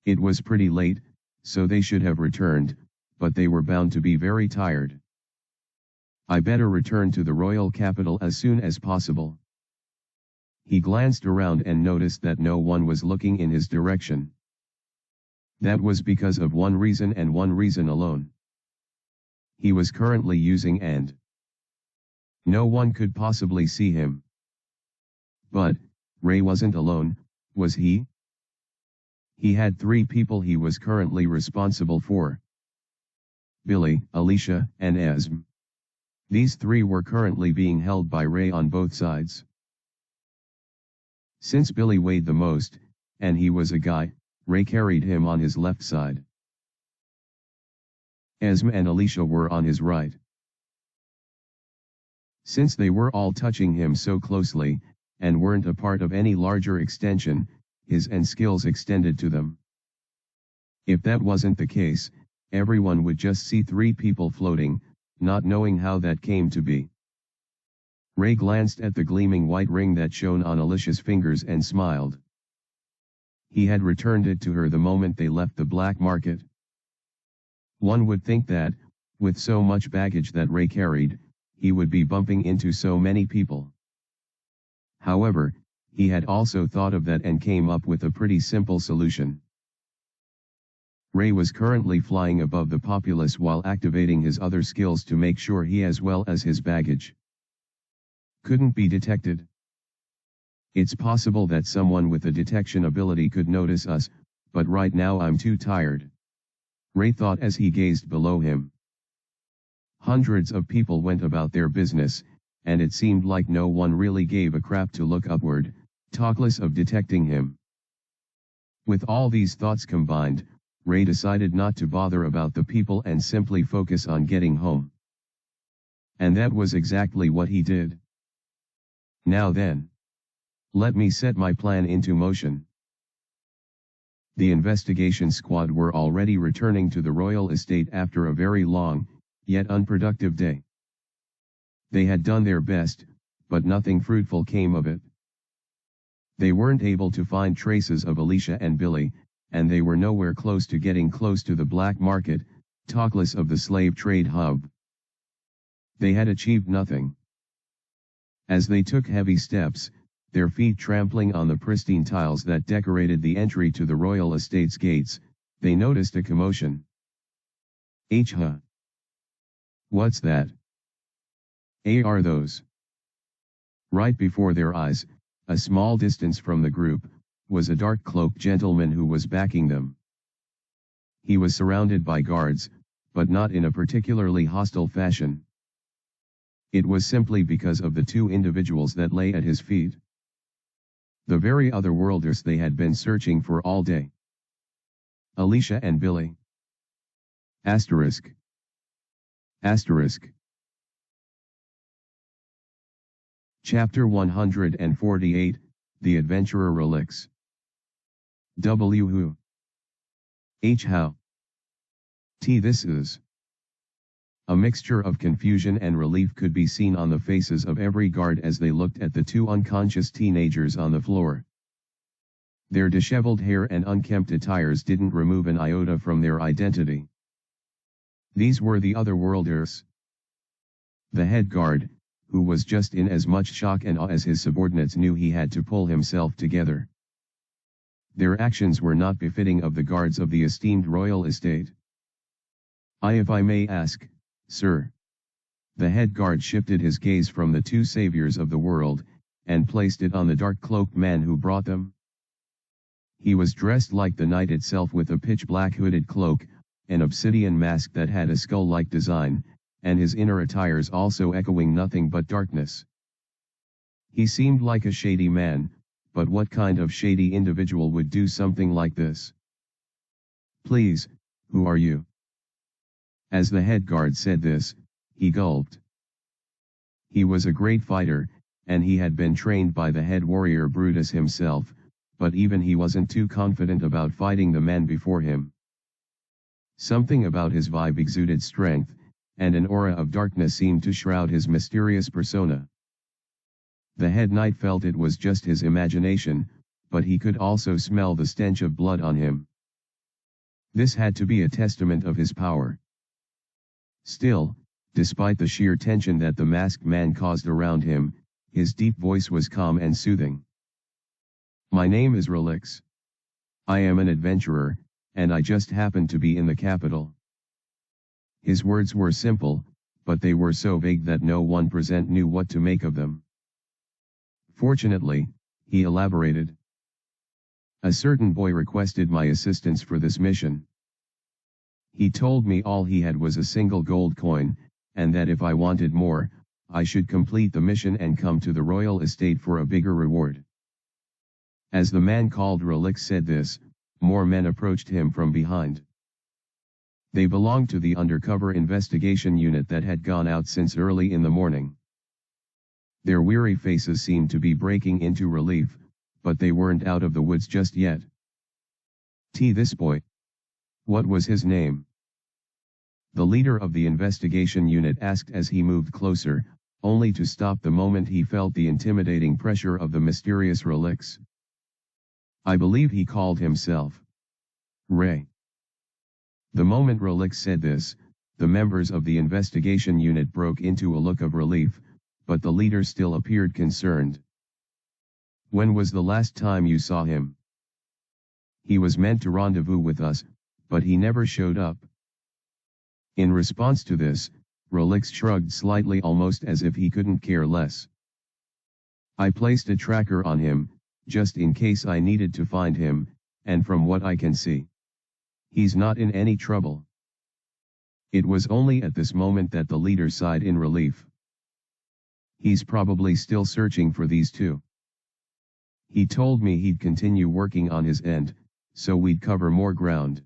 It was pretty late, so they should have returned, but they were bound to be very tired. I better return to the royal capital as soon as possible. He glanced around and noticed that no one was looking in his direction. That was because of one reason and one reason alone. He was currently using and no one could possibly see him. But, Ray wasn't alone, was he? He had 3 people he was currently responsible for. Billy, Alicia, and Esm. These 3 were currently being held by Ray on both sides. Since Billy weighed the most, and he was a guy, Ray carried him on his left side. Esm and Alicia were on his right. Since they were all touching him so closely, and weren't a part of any larger extension, his and skills extended to them. If that wasn't the case, everyone would just see 3 people floating, not knowing how that came to be. Ray glanced at the gleaming white ring that shone on Alicia's fingers and smiled. He had returned it to her the moment they left the black market. One would think that, with so much baggage that Ray carried, he would be bumping into so many people. However, he had also thought of that and came up with a pretty simple solution. Ray was currently flying above the populace while activating his other skills to make sure he as well as his baggage couldn't be detected. It's possible that someone with a detection ability could notice us, but right now I'm too tired. Ray thought as he gazed below him. Hundreds of people went about their business, and it seemed like no one really gave a crap to look upward, talkless of detecting him. With all these thoughts combined, Ray decided not to bother about the people and simply focus on getting home. And that was exactly what he did. Now then, let me set my plan into motion. The investigation squad were already returning to the royal estate after a very long, yet unproductive day. They had done their best, but nothing fruitful came of it. They weren't able to find traces of Alicia and Billy, and they were nowhere close to getting close to the black market, talkless of the slave trade hub. They had achieved nothing. As they took heavy steps, their feet trampling on the pristine tiles that decorated the entry to the royal estate's gates, they noticed a commotion. Huh? What's that? Are those? Right before their eyes, a small distance from the group, was a dark-cloaked gentleman who was backing them. He was surrounded by guards, but not in a particularly hostile fashion. It was simply because of the 2 individuals that lay at his feet. The very otherworlders they had been searching for all day. Alicia and Billy. Asterisk. Asterisk. Chapter 148, The Adventurer Relics. Who? How? This is. A mixture of confusion and relief could be seen on the faces of every guard as they looked at the 2 unconscious teenagers on the floor. Their disheveled hair and unkempt attires didn't remove an iota from their identity. These were the otherworlders. The head guard, who was just in as much shock and awe as his subordinates, knew he had to pull himself together. Their actions were not befitting of the guards of the esteemed royal estate. If I may ask, sir. The head guard shifted his gaze from the 2 saviors of the world, and placed it on the dark-cloaked man who brought them. He was dressed like the night itself with a pitch-black hooded cloak, an obsidian mask that had a skull-like design, and his inner attires also echoing nothing but darkness. He seemed like a shady man, but what kind of shady individual would do something like this? Please, who are you? As the head guard said this, he gulped. He was a great fighter, and he had been trained by the head warrior Brutus himself, but even he wasn't too confident about fighting the man before him. Something about his vibe exuded strength, and an aura of darkness seemed to shroud his mysterious persona. The head knight felt it was just his imagination, but he could also smell the stench of blood on him. This had to be a testament of his power. Still, despite the sheer tension that the masked man caused around him, his deep voice was calm and soothing. "My name is Relix. I am an adventurer, and I just happened to be in the capital." His words were simple, but they were so vague that no one present knew what to make of them. Fortunately, he elaborated. "A certain boy requested my assistance for this mission. He told me all he had was a single gold coin, and that if I wanted more, I should complete the mission and come to the royal estate for a bigger reward." As the man called Relix said this, more men approached him from behind. They belonged to the undercover investigation unit that had gone out since early in the morning. Their weary faces seemed to be breaking into relief, but they weren't out of the woods just yet. This boy. What was his name?" the leader of the investigation unit asked as he moved closer, only to stop the moment he felt the intimidating pressure of the mysterious Relix. "I believe he called himself Ray." The moment Relix said this, the members of the investigation unit broke into a look of relief, but the leader still appeared concerned. "When was the last time you saw him?" "He was meant to rendezvous with us, but he never showed up." In response to this, Relix shrugged slightly, almost as if he couldn't care less. "I placed a tracker on him, just in case I needed to find him, and from what I can see, he's not in any trouble." It was only at this moment that the leader sighed in relief. "He's probably still searching for these two. He told me he'd continue working on his end, so we'd cover more ground."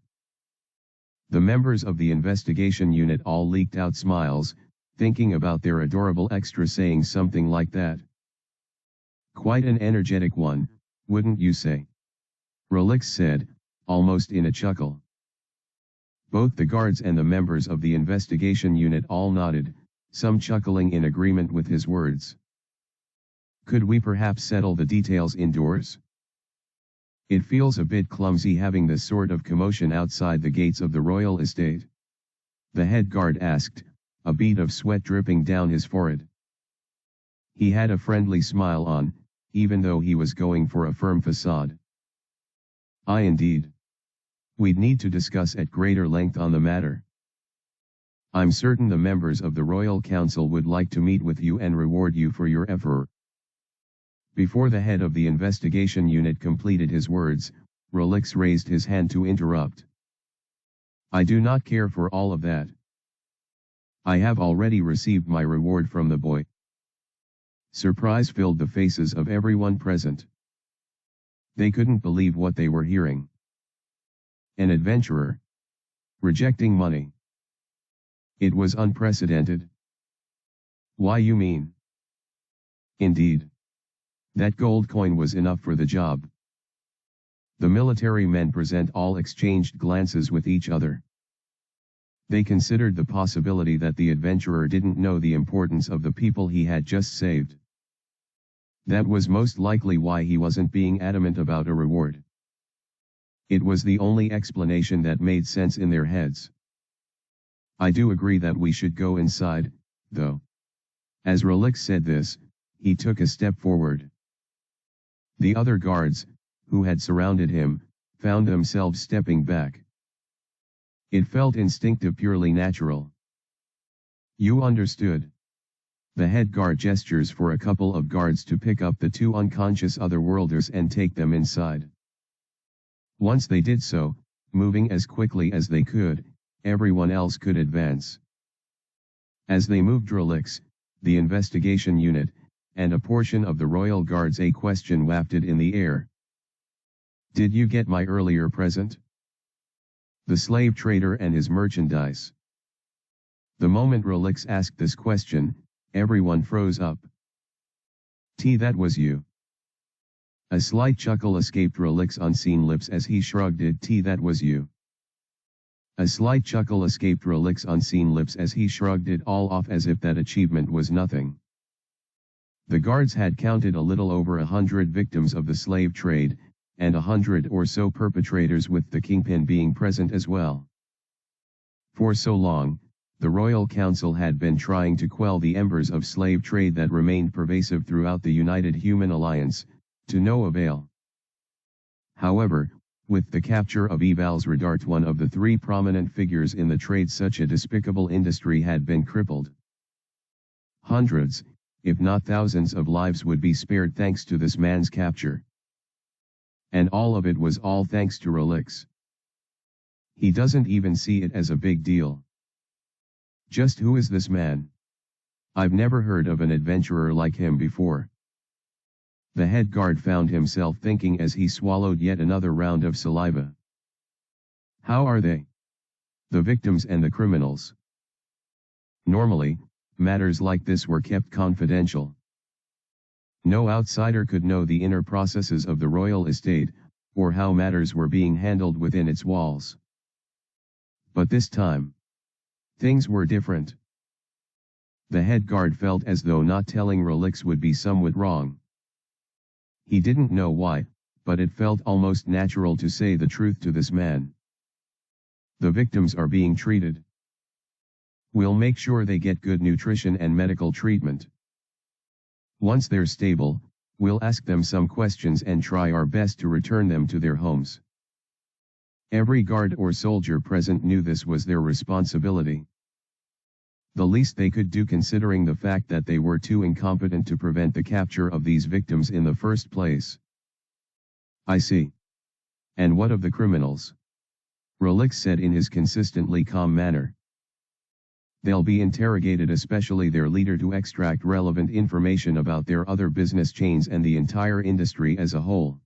The members of the investigation unit all leaked out smiles, thinking about their adorable extra saying something like that. "Quite an energetic one, wouldn't you say?" Relix said, almost in a chuckle. Both the guards and the members of the investigation unit all nodded, some chuckling in agreement with his words. "Could we perhaps settle the details indoors? It feels a bit clumsy having this sort of commotion outside the gates of the royal estate," the head guard asked, a bead of sweat dripping down his forehead. He had a friendly smile on, even though he was going for a firm facade. "Aye, indeed. We'd need to discuss at greater length on the matter. I'm certain the members of the Royal Council would like to meet with you and reward you for your effort." Before the head of the investigation unit completed his words, Relix raised his hand to interrupt. "I do not care for all of that. I have already received my reward from the boy." Surprise filled the faces of everyone present. They couldn't believe what they were hearing. An adventurer rejecting money. It was unprecedented. "Why, you mean?" "Indeed. That gold coin was enough for the job." The military men present all exchanged glances with each other. They considered the possibility that the adventurer didn't know the importance of the people he had just saved. That was most likely why he wasn't being adamant about a reward. It was the only explanation that made sense in their heads. "I do agree that we should go inside, though." As Relix said this, he took a step forward. The other guards, who had surrounded him, found themselves stepping back. It felt instinctive, purely natural. "You understood." The head guard gestures for a couple of guards to pick up the two unconscious otherworlders and take them inside. Once they did so, moving as quickly as they could, everyone else could advance. As they moved, Relix, the investigation unit, and a portion of the royal guards, a question wafted in the air. "Did you get my earlier present? The slave trader and his merchandise?" The moment Relix asked this question, everyone froze up. That was you." A slight chuckle escaped Relic's unseen lips as he shrugged it. That was you. A slight chuckle escaped Relic's unseen lips as he shrugged it all off as if that achievement was nothing. The guards had counted a little over 100 victims of the slave trade, and 100 or so perpetrators, with the kingpin being present as well. For so long, the Royal Council had been trying to quell the embers of slave trade that remained pervasive throughout the United Human Alliance, to no avail. However, with the capture of Evals Redart, one of the three prominent figures in the trade, such a despicable industry had been crippled. Hundreds, if not thousands of lives would be spared thanks to this man's capture. And all of it was all thanks to Relix. He doesn't even see it as a big deal. Just who is this man? I've never heard of an adventurer like him before. The head guard found himself thinking as he swallowed yet another round of saliva. How are they? The victims and the criminals. Normally, matters like this were kept confidential. No outsider could know the inner processes of the royal estate, or how matters were being handled within its walls. But this time, things were different. The head guard felt as though not telling Relix would be somewhat wrong. He didn't know why, but it felt almost natural to say the truth to this man. The victims are being treated. We'll make sure they get good nutrition and medical treatment. Once they're stable, we'll ask them some questions and try our best to return them to their homes. Every guard or soldier present knew this was their responsibility. The least they could do, considering the fact that they were too incompetent to prevent the capture of these victims in the first place. I see. And what of the criminals? Relix said in his consistently calm manner. They'll be interrogated, especially their leader, to extract relevant information about their other business chains and the entire industry as a whole.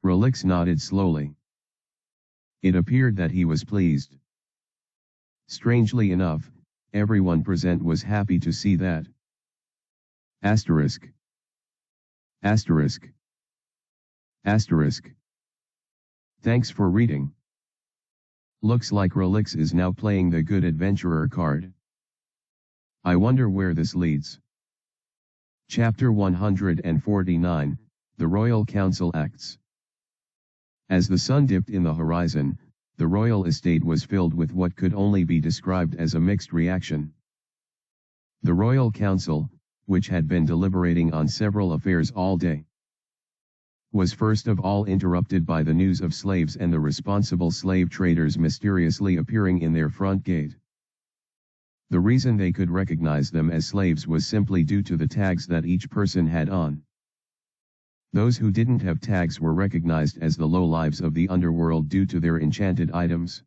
Relix nodded slowly. It appeared that he was pleased. Strangely enough, everyone present was happy to see that. Asterisk. Asterisk. Asterisk. Thanks for reading. Looks like Relix is now playing the good adventurer card. I wonder where this leads. Chapter 149, The Royal Council Acts. As the sun dipped in the horizon, the royal estate was filled with what could only be described as a mixed reaction. The Royal Council, which had been deliberating on several affairs all day, was first of all interrupted by the news of slaves and the responsible slave traders mysteriously appearing in their front gate. The reason they could recognize them as slaves was simply due to the tags that each person had on. Those who didn't have tags were recognized as the lowlives of the underworld due to their enchanted items,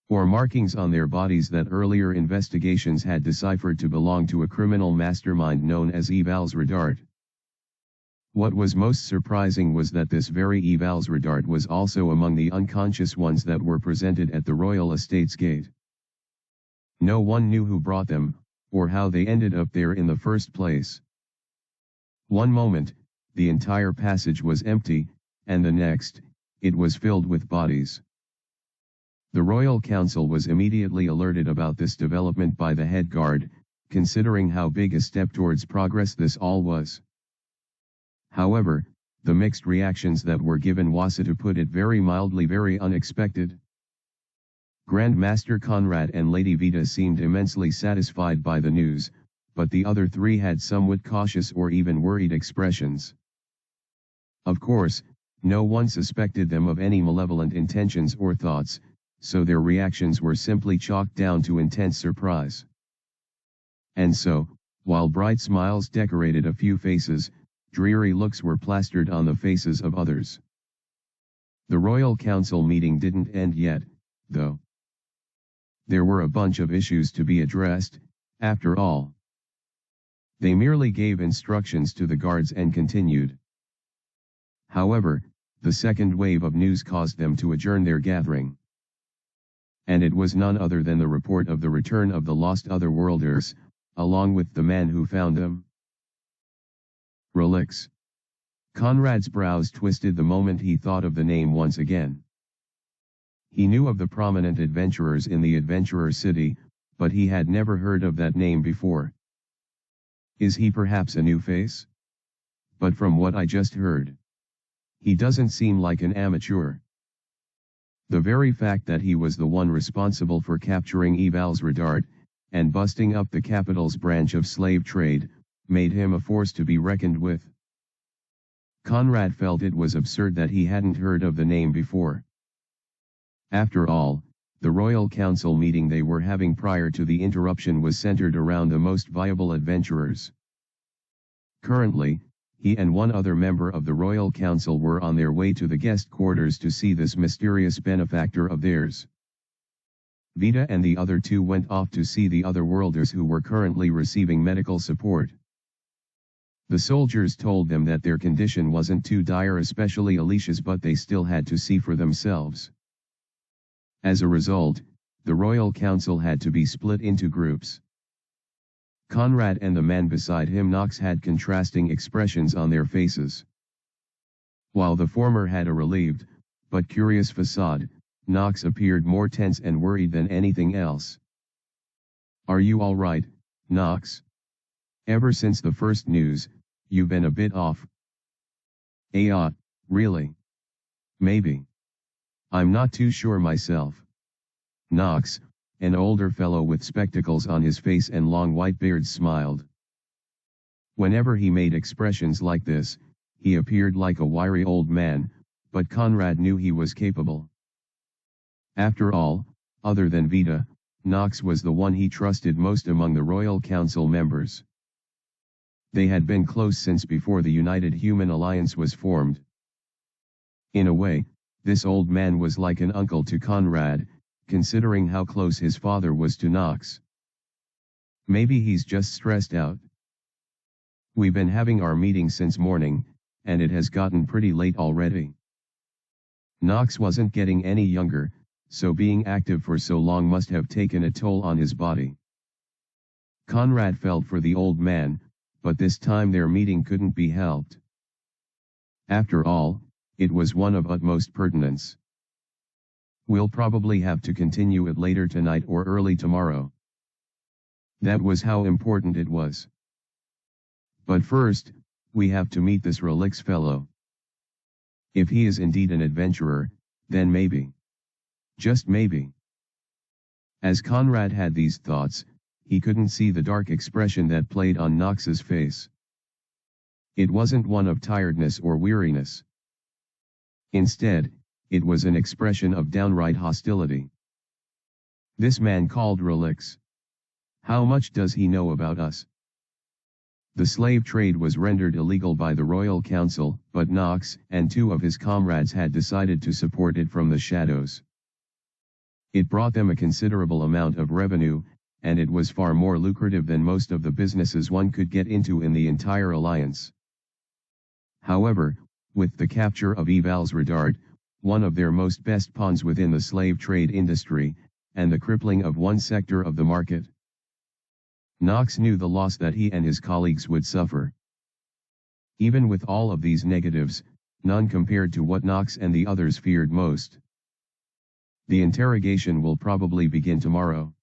or markings on their bodies that earlier investigations had deciphered to belong to a criminal mastermind known as Evals Redart. What was most surprising was that this very Evals Redart was also among the unconscious ones that were presented at the royal estate's gate. No one knew who brought them, or how they ended up there in the first place. One moment, the entire passage was empty, and the next, it was filled with bodies. The Royal Council was immediately alerted about this development by the head guard, considering how big a step towards progress this all was. However, the mixed reactions that were given was, to put it very mildly, very unexpected. Grand Master Conrad and Lady Vita seemed immensely satisfied by the news, but the other three had somewhat cautious or even worried expressions. Of course, no one suspected them of any malevolent intentions or thoughts, so their reactions were simply chalked down to intense surprise. And so, while bright smiles decorated a few faces, dreary looks were plastered on the faces of others. The Royal Council meeting didn't end yet, though. There were a bunch of issues to be addressed, after all. They merely gave instructions to the guards and continued. However, the second wave of news caused them to adjourn their gathering. And it was none other than the report of the return of the lost otherworlders, along with the man who found them. Relix. Conrad's brows twisted the moment he thought of the name once again. He knew of the prominent adventurers in the Adventurer City, but he had never heard of that name before. Is he perhaps a new face? But from what I just heard, he doesn't seem like an amateur. The very fact that he was the one responsible for capturing Eval's Redart, and busting up the capital's branch of slave trade, made him a force to be reckoned with. Conrad felt it was absurd that he hadn't heard of the name before. After all, the Royal Council meeting they were having prior to the interruption was centered around the most viable adventurers. Currently, he and one other member of the Royal Council were on their way to the guest quarters to see this mysterious benefactor of theirs. Vita and the other two went off to see the otherworlders who were currently receiving medical support. The soldiers told them that their condition wasn't too dire, especially Alicia's, but they still had to see for themselves. As a result, the Royal Council had to be split into groups. Conrad and the man beside him, Knox, had contrasting expressions on their faces. While the former had a relieved, but curious facade, Knox appeared more tense and worried than anything else. "Are you all right, Knox? Ever since the first news, you've been a bit off." Really? Maybe. I'm not too sure myself." Knox, an older fellow with spectacles on his face and long white beard, smiled. Whenever he made expressions like this, he appeared like a wiry old man, but Conrad knew he was capable. After all, other than Vita, Knox was the one he trusted most among the Royal Council members. They had been close since before the United Human Alliance was formed. In a way, this old man was like an uncle to Conrad, considering how close his father was to Knox. Maybe he's just stressed out. "We've been having our meeting since morning, and it has gotten pretty late already." Knox wasn't getting any younger, so being active for so long must have taken a toll on his body. Conrad felt for the old man, but this time their meeting couldn't be helped. After all, it was one of utmost pertinence. "We'll probably have to continue it later tonight or early tomorrow." That was how important it was. "But first, we have to meet this Relix fellow. If he is indeed an adventurer, then maybe. Just maybe." As Conrad had these thoughts, he couldn't see the dark expression that played on Knox's face. It wasn't one of tiredness or weariness. Instead, it was an expression of downright hostility. "This man called Relix. How much does he know about us?" The slave trade was rendered illegal by the Royal Council, but Knox and two of his comrades had decided to support it from the shadows. It brought them a considerable amount of revenue, and it was far more lucrative than most of the businesses one could get into in the entire alliance. However, with the capture of Eval's Redart, one of their most best pawns within the slave trade industry, and the crippling of one sector of the market, Knox knew the loss that he and his colleagues would suffer. Even with all of these negatives, none compared to what Knox and the others feared most. "The interrogation will probably begin tomorrow.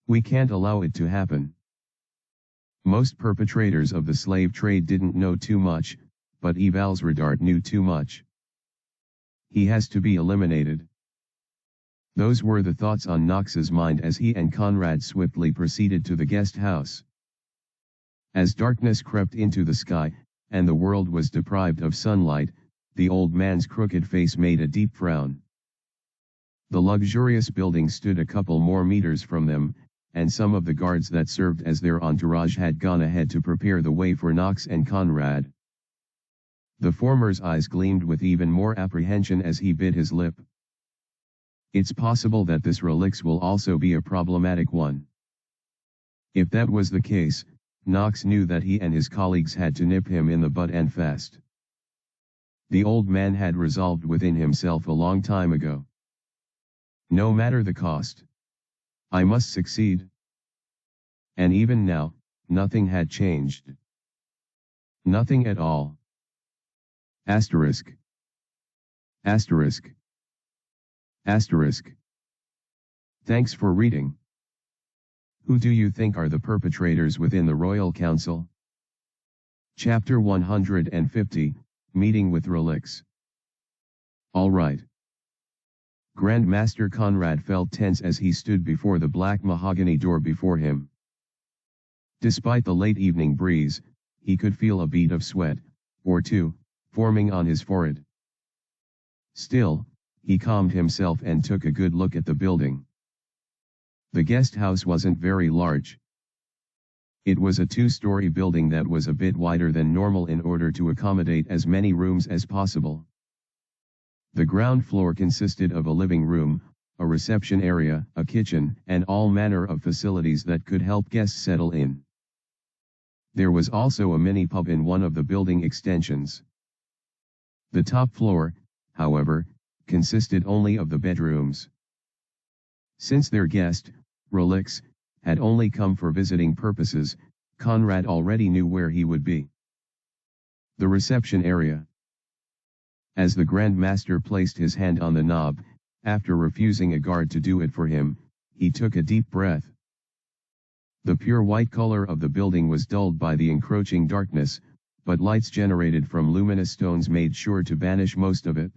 We can't allow it to happen." Most perpetrators of the slave trade didn't know too much, but Eval's Redart knew too much. He has to be eliminated. Those were the thoughts on Knox's mind as he and Conrad swiftly proceeded to the guest house. As darkness crept into the sky, and the world was deprived of sunlight, the old man's crooked face made a deep frown. The luxurious building stood a couple more meters from them, and some of the guards that served as their entourage had gone ahead to prepare the way for Knox and Conrad. The former's eyes gleamed with even more apprehension as he bit his lip. It's possible that this Relix will also be a problematic one. If that was the case, Knox knew that he and his colleagues had to nip him in the bud and fast. The old man had resolved within himself a long time ago. No matter the cost, I must succeed. And even now, nothing had changed. Nothing at all. Asterisk. Asterisk. Asterisk. Thanks for reading. Who do you think are the perpetrators within the Royal Council? Chapter 150, Meeting with Relics. All right. Grand Master Conrad felt tense as he stood before the black mahogany door before him. Despite the late evening breeze, he could feel a bead of sweat, or two, forming on his forehead. Still, he calmed himself and took a good look at the building. The guest house wasn't very large. It was a two-story building that was a bit wider than normal in order to accommodate as many rooms as possible. The ground floor consisted of a living room, a reception area, a kitchen, and all manner of facilities that could help guests settle in. There was also a mini pub in one of the building extensions. The top floor, however, consisted only of the bedrooms. Since their guest, Relics, had only come for visiting purposes, Conrad already knew where he would be. The reception area. As the Grand Master placed his hand on the knob, after refusing a guard to do it for him, he took a deep breath. The pure white color of the building was dulled by the encroaching darkness, but lights generated from luminous stones made sure to banish most of it.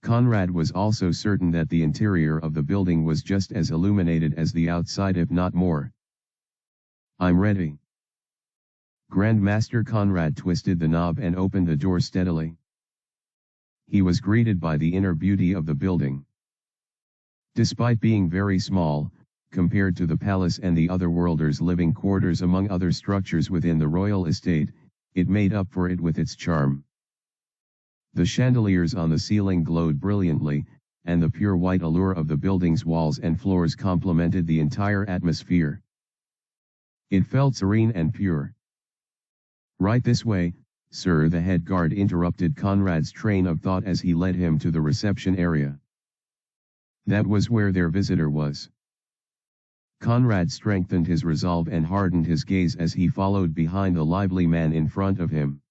Conrad was also certain that the interior of the building was just as illuminated as the outside, if not more. I'm ready. Grand Master Conrad twisted the knob and opened the door steadily. He was greeted by the inner beauty of the building. Despite being very small, compared to the palace and the otherworlders' living quarters among other structures within the royal estate, it made up for it with its charm. The chandeliers on the ceiling glowed brilliantly, and the pure white allure of the building's walls and floors complemented the entire atmosphere. It felt serene and pure. Right this way, sir, the head guard interrupted Conrad's train of thought as he led him to the reception area. That was where their visitor was. Conrad strengthened his resolve and hardened his gaze as he followed behind the lively man in front of him.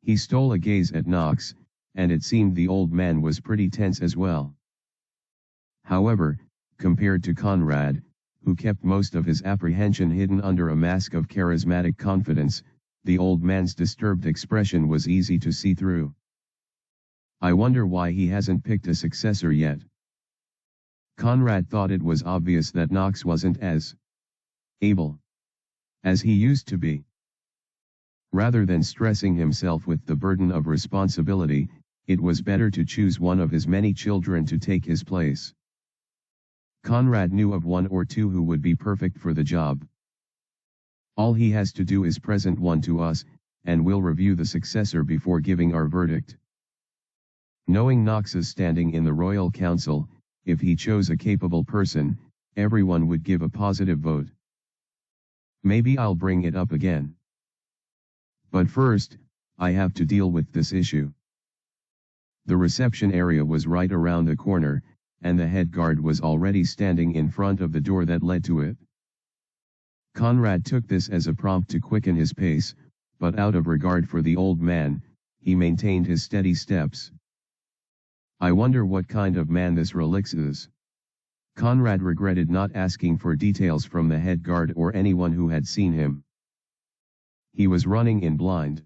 He stole a gaze at Knox, and it seemed the old man was pretty tense as well. However, compared to Conrad, who kept most of his apprehension hidden under a mask of charismatic confidence, the old man's disturbed expression was easy to see through. I wonder why he hasn't picked a successor yet. Conrad thought it was obvious that Knox wasn't as able as he used to be. Rather than stressing himself with the burden of responsibility, it was better to choose one of his many children to take his place. Conrad knew of one or two who would be perfect for the job. All he has to do is present one to us, and we'll review the successor before giving our verdict. Knowing Knox's standing in the Royal Council, if he chose a capable person, everyone would give a positive vote. Maybe I'll bring it up again. But first, I have to deal with this issue. The reception area was right around the corner, and the head guard was already standing in front of the door that led to it. Conrad took this as a prompt to quicken his pace, but out of regard for the old man, he maintained his steady steps. I wonder what kind of man this Relics is. Conrad regretted not asking for details from the head guard or anyone who had seen him. He was running in blind.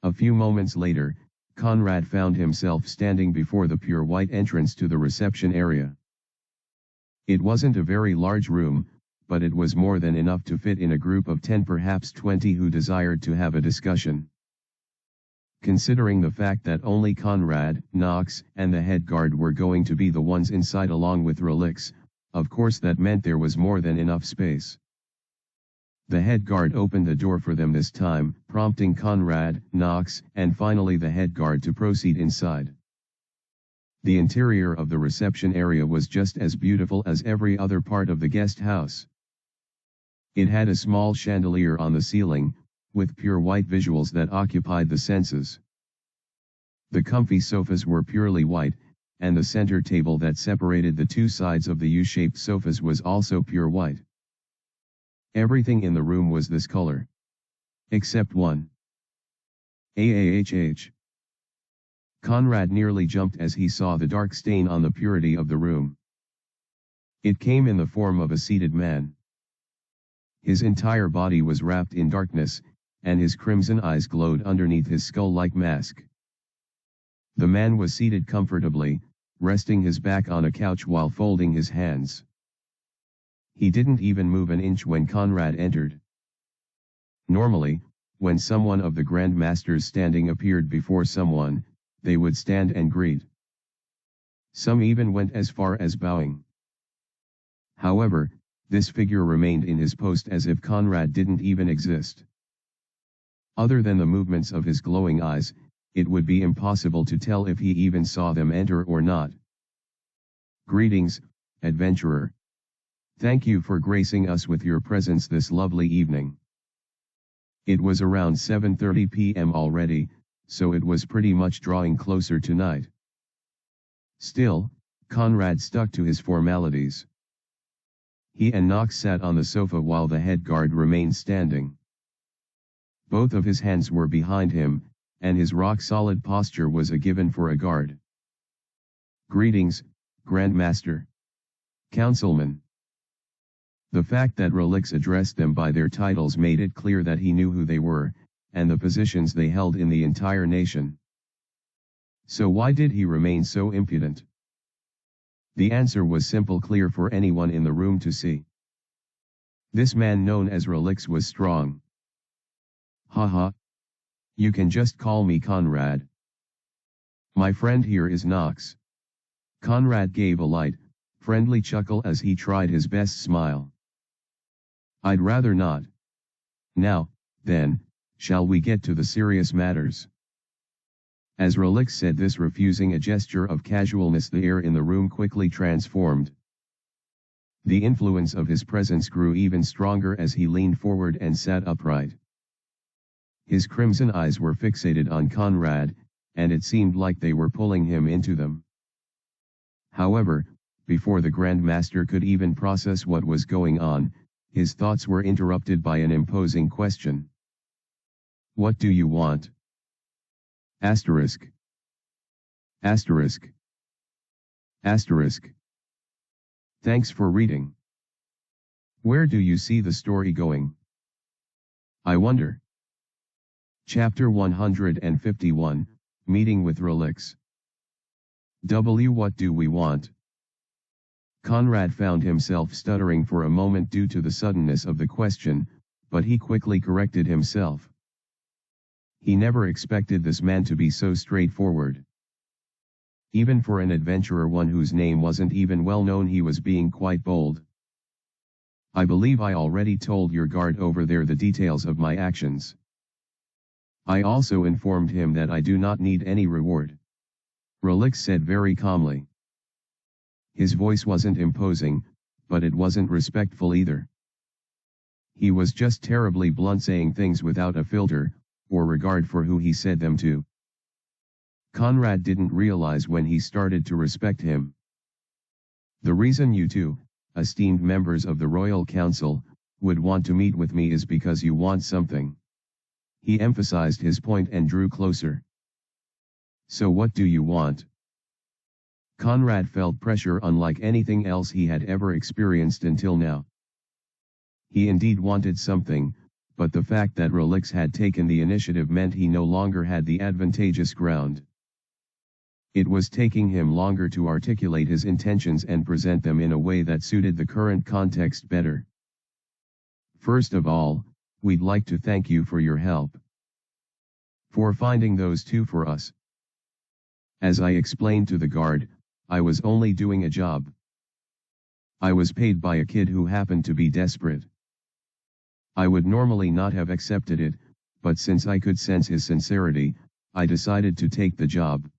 A few moments later, Conrad found himself standing before the pure white entrance to the reception area. It wasn't a very large room, but it was more than enough to fit in a group of 10, perhaps 20 who desired to have a discussion. Considering the fact that only Conrad, Knox, and the head guard were going to be the ones inside along with Relics, of course that meant there was more than enough space. The head guard opened the door for them this time, prompting Conrad, Knox, and finally the head guard to proceed inside. The interior of the reception area was just as beautiful as every other part of the guest house. It had a small chandelier on the ceiling, with pure white visuals that occupied the senses. The comfy sofas were purely white, and the center table that separated the two sides of the U-shaped sofas was also pure white. Everything in the room was this color. Except one. Ahhh. Conrad nearly jumped as he saw the dark stain on the purity of the room. It came in the form of a seated man. His entire body was wrapped in darkness, and his crimson eyes glowed underneath his skull-like mask. The man was seated comfortably, resting his back on a couch while folding his hands. He didn't even move an inch when Conrad entered. Normally, when someone of the Grand Master's standing appeared before someone, they would stand and greet. Some even went as far as bowing. However, this figure remained in his post as if Conrad didn't even exist. Other than the movements of his glowing eyes, it would be impossible to tell if he even saw them enter or not. "Greetings, adventurer. Thank you for gracing us with your presence this lovely evening." It was around 7:30 p.m. already, so it was pretty much drawing closer to night. Still, Conrad stuck to his formalities. He and Knox sat on the sofa while the head guard remained standing. Both of his hands were behind him, and his rock-solid posture was a given for a guard. "Greetings, Grand Master. Councilman." The fact that Relix addressed them by their titles made it clear that he knew who they were, and the positions they held in the entire nation. So why did he remain so impudent? The answer was simple, clear for anyone in the room to see. This man known as Relix was strong. "Haha. You can just call me Conrad. My friend here is Knox." Conrad gave a light, friendly chuckle as he tried his best smile. "I'd rather not. Now, then, shall we get to the serious matters?" As Relix said this, refusing a gesture of casualness, the air in the room quickly transformed. The influence of his presence grew even stronger as he leaned forward and sat upright. His crimson eyes were fixated on Conrad, and it seemed like they were pulling him into them. However, before the Grand Master could even process what was going on, his thoughts were interrupted by an imposing question. "What do you want?" Asterisk. Asterisk. Asterisk. Thanks for reading. Where do you see the story going? I wonder. Chapter 151, Meeting with Relix. What do we want? Conrad found himself stuttering for a moment due to the suddenness of the question, but he quickly corrected himself. He never expected this man to be so straightforward. Even for an adventurer, one whose name wasn't even well known, he was being quite bold. "I believe I already told your guard over there the details of my actions. I also informed him that I do not need any reward," Relix said very calmly. His voice wasn't imposing, but it wasn't respectful either. He was just terribly blunt, saying things without a filter, or regard for who he said them to. Conrad didn't realize when he started to respect him. "The reason you two, esteemed members of the Royal Council, would want to meet with me is because you want something." He emphasized his point and drew closer. "So what do you want?" Conrad felt pressure unlike anything else he had ever experienced until now. He indeed wanted something, but the fact that Relix had taken the initiative meant he no longer had the advantageous ground. It was taking him longer to articulate his intentions and present them in a way that suited the current context better. "First of all, we'd like to thank you for your help. For finding those two for us. As I explained to the guard, I was only doing a job. I was paid by a kid who happened to be desperate. I would normally not have accepted it, but since I could sense his sincerity, I decided to take the job."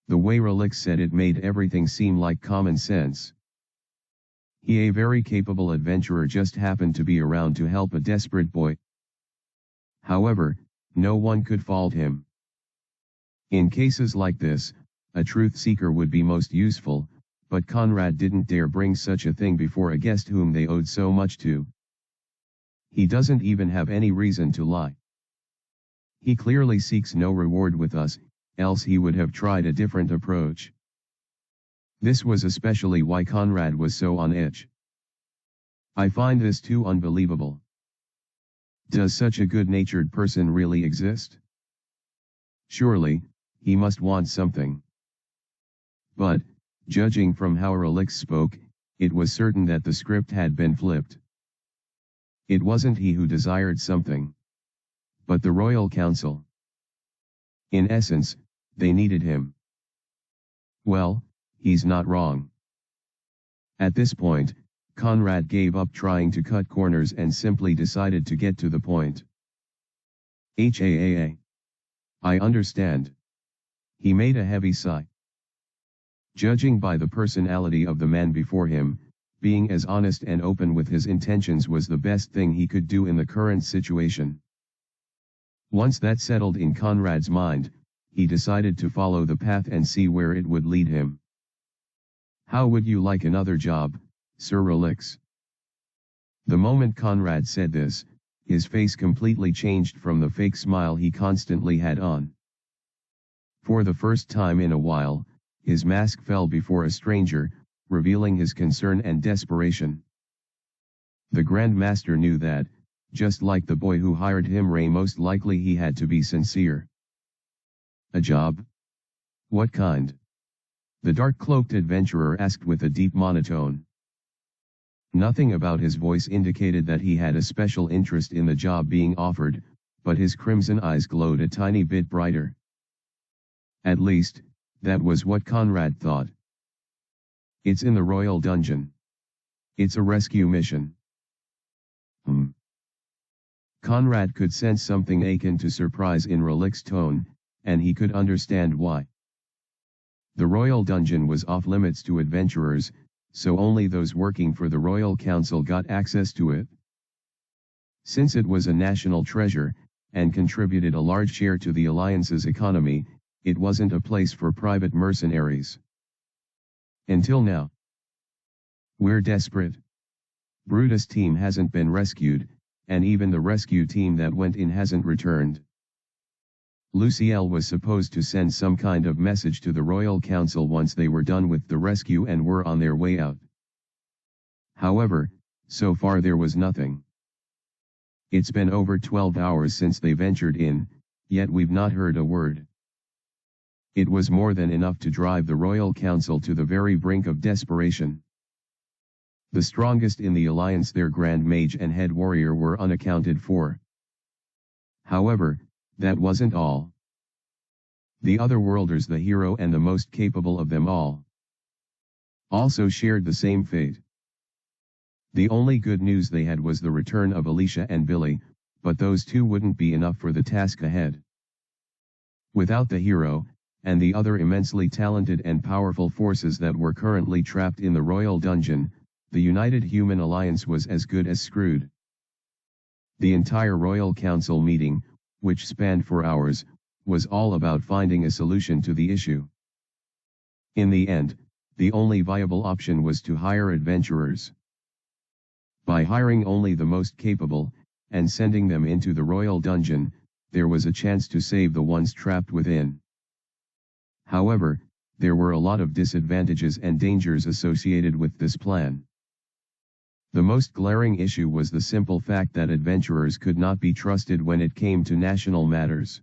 The way Relix said it made everything seem like common sense. He, a very capable adventurer, just happened to be around to help a desperate boy. However, no one could fault him. In cases like this, a truth seeker would be most useful, but Conrad didn't dare bring such a thing before a guest whom they owed so much to. He doesn't even have any reason to lie. He clearly seeks no reward with us, else he would have tried a different approach. This was especially why Conrad was so on edge. I find this too unbelievable. Does such a good-natured person really exist? Surely, he must want something. But, judging from how Relix spoke, it was certain that the script had been flipped. It wasn't he who desired something, but the royal council. In essence, they needed him. Well, he's not wrong. At this point, Conrad gave up trying to cut corners and simply decided to get to the point. I understand. He made a heavy sigh. Judging by the personality of the man before him, being as honest and open with his intentions was the best thing he could do in the current situation. Once that settled in Conrad's mind, he decided to follow the path and see where it would lead him. How would you like another job, Sir Relix? The moment Conrad said this, his face completely changed from the fake smile he constantly had on. For the first time in a while, his mask fell before a stranger, revealing his concern and desperation. The Grand Master knew that, just like the boy who hired him, most likely he had to be sincere. A job? What kind? The dark-cloaked adventurer asked with a deep monotone. Nothing about his voice indicated that he had a special interest in the job being offered, but his crimson eyes glowed a tiny bit brighter. At least, that was what Conrad thought. It's in the royal dungeon. It's a rescue mission. Conrad could sense something akin to surprise in Relix's tone, and he could understand why. The royal dungeon was off limits to adventurers, so only those working for the royal council got access to it. Since it was a national treasure, and contributed a large share to the Alliance's economy, it wasn't a place for private mercenaries. Until now. We're desperate. Brutus' team hasn't been rescued, and even the rescue team that went in hasn't returned. Luciel was supposed to send some kind of message to the Royal Council once they were done with the rescue and were on their way out. However, so far there was nothing. It's been over 12 hours since they ventured in, yet we've not heard a word. It was more than enough to drive the Royal Council to the very brink of desperation. The strongest in the Alliance, their Grand Mage and Head Warrior, were unaccounted for. However, that wasn't all. The Otherworlders, the hero and the most capable of them all, also shared the same fate. The only good news they had was the return of Alicia and Billy, but those two wouldn't be enough for the task ahead. Without the hero, and the other immensely talented and powerful forces that were currently trapped in the Royal Dungeon, the United Human Alliance was as good as screwed. The entire Royal Council meeting, which spanned 4 hours, was all about finding a solution to the issue. In the end, the only viable option was to hire adventurers. By hiring only the most capable, and sending them into the Royal Dungeon, there was a chance to save the ones trapped within. However, there were a lot of disadvantages and dangers associated with this plan. The most glaring issue was the simple fact that adventurers could not be trusted when it came to national matters.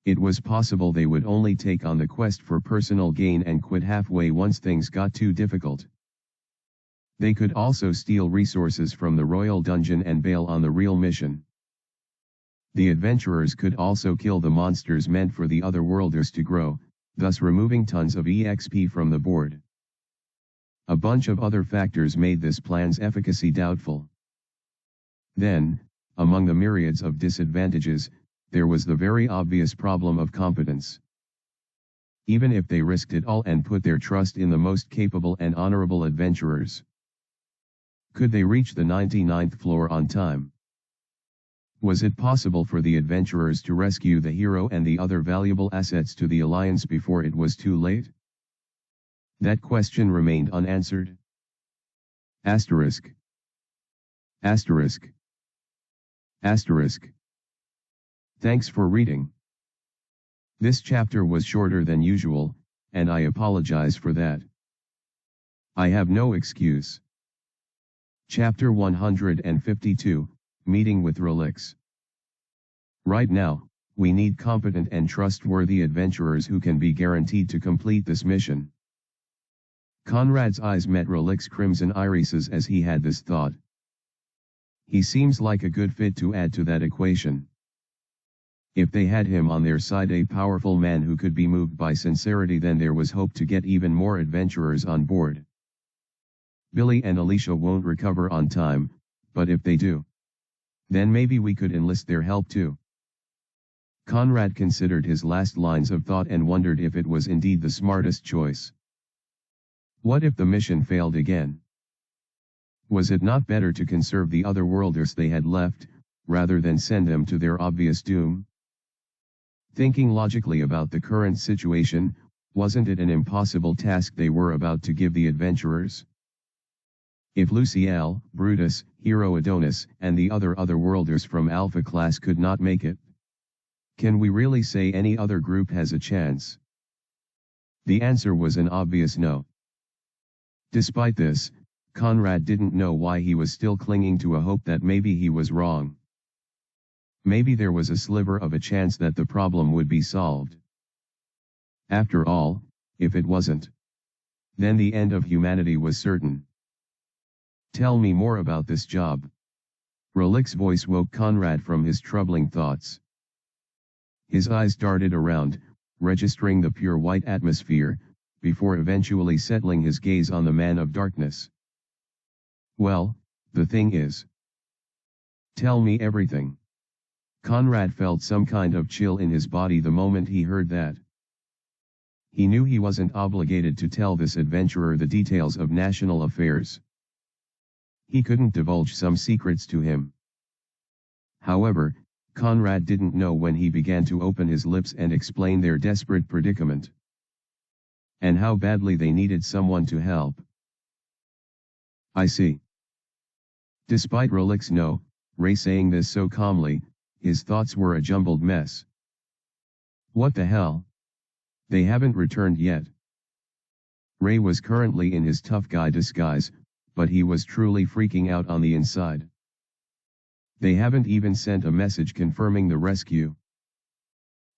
It was possible they would only take on the quest for personal gain and quit halfway once things got too difficult. They could also steal resources from the Royal Dungeon and bail on the real mission. The adventurers could also kill the monsters meant for the Otherworlders to grow, thus removing tons of EXP from the board. A bunch of other factors made this plan's efficacy doubtful. Then, among the myriads of disadvantages, there was the very obvious problem of competence. Even if they risked it all and put their trust in the most capable and honorable adventurers, could they reach the 99th floor on time? Was it possible for the adventurers to rescue the hero and the other valuable assets to the Alliance before it was too late? That question remained unanswered. Asterisk. Asterisk. Asterisk. Thanks for reading. This chapter was shorter than usual, and I apologize for that. I have no excuse. Chapter 152, Meeting with Relix. Right now, we need competent and trustworthy adventurers who can be guaranteed to complete this mission. Conrad's eyes met Relix Crimson Iris's as he had this thought. He seems like a good fit to add to that equation. If they had him on their side, a powerful man who could be moved by sincerity, then there was hope to get even more adventurers on board. Billy and Alicia won't recover on time, but if they do, then maybe we could enlist their help too. Conrad considered his last lines of thought and wondered if it was indeed the smartest choice. What if the mission failed again? Was it not better to conserve the other worlders they had left, rather than send them to their obvious doom? Thinking logically about the current situation, wasn't it an impossible task they were about to give the adventurers? If Luciel, Brutus, Hero Adonis, and the other otherworlders from Alpha class could not make it, can we really say any other group has a chance? The answer was an obvious no. Despite this, Conrad didn't know why he was still clinging to a hope that maybe he was wrong. Maybe there was a sliver of a chance that the problem would be solved. After all, if it wasn't, then the end of humanity was certain. Tell me more about this job. Relix's voice woke Conrad from his troubling thoughts. His eyes darted around, registering the pure white atmosphere, before eventually settling his gaze on the man of darkness. Well, the thing is. Tell me everything. Conrad felt some kind of chill in his body the moment he heard that. He knew he wasn't obligated to tell this adventurer the details of national affairs. He couldn't divulge some secrets to him. However, Conrad didn't know when he began to open his lips and explain their desperate predicament. And how badly they needed someone to help. I see. Despite Relix's no, Ray saying this so calmly, his thoughts were a jumbled mess. What the hell? They haven't returned yet. Ray was currently in his tough guy disguise, but he was truly freaking out on the inside. They haven't even sent a message confirming the rescue.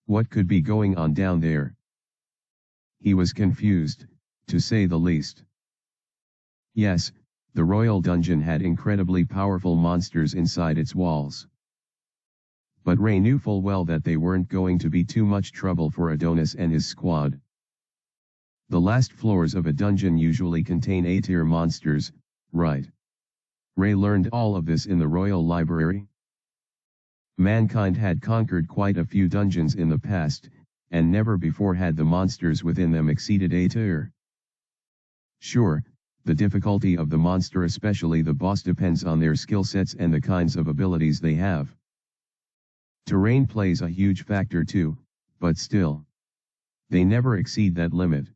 What could be going on down there? He was confused, to say the least. Yes, the royal dungeon had incredibly powerful monsters inside its walls. But Ray knew full well that they weren't going to be too much trouble for Adonis and his squad. The last floors of a dungeon usually contain A-tier monsters, right? Ray learned all of this in the royal library. Mankind had conquered quite a few dungeons in the past, and never before had the monsters within them exceeded A-tier. Sure, the difficulty of the monster, especially the boss, depends on their skill sets and the kinds of abilities they have. Terrain plays a huge factor too, but still, they never exceed that limit.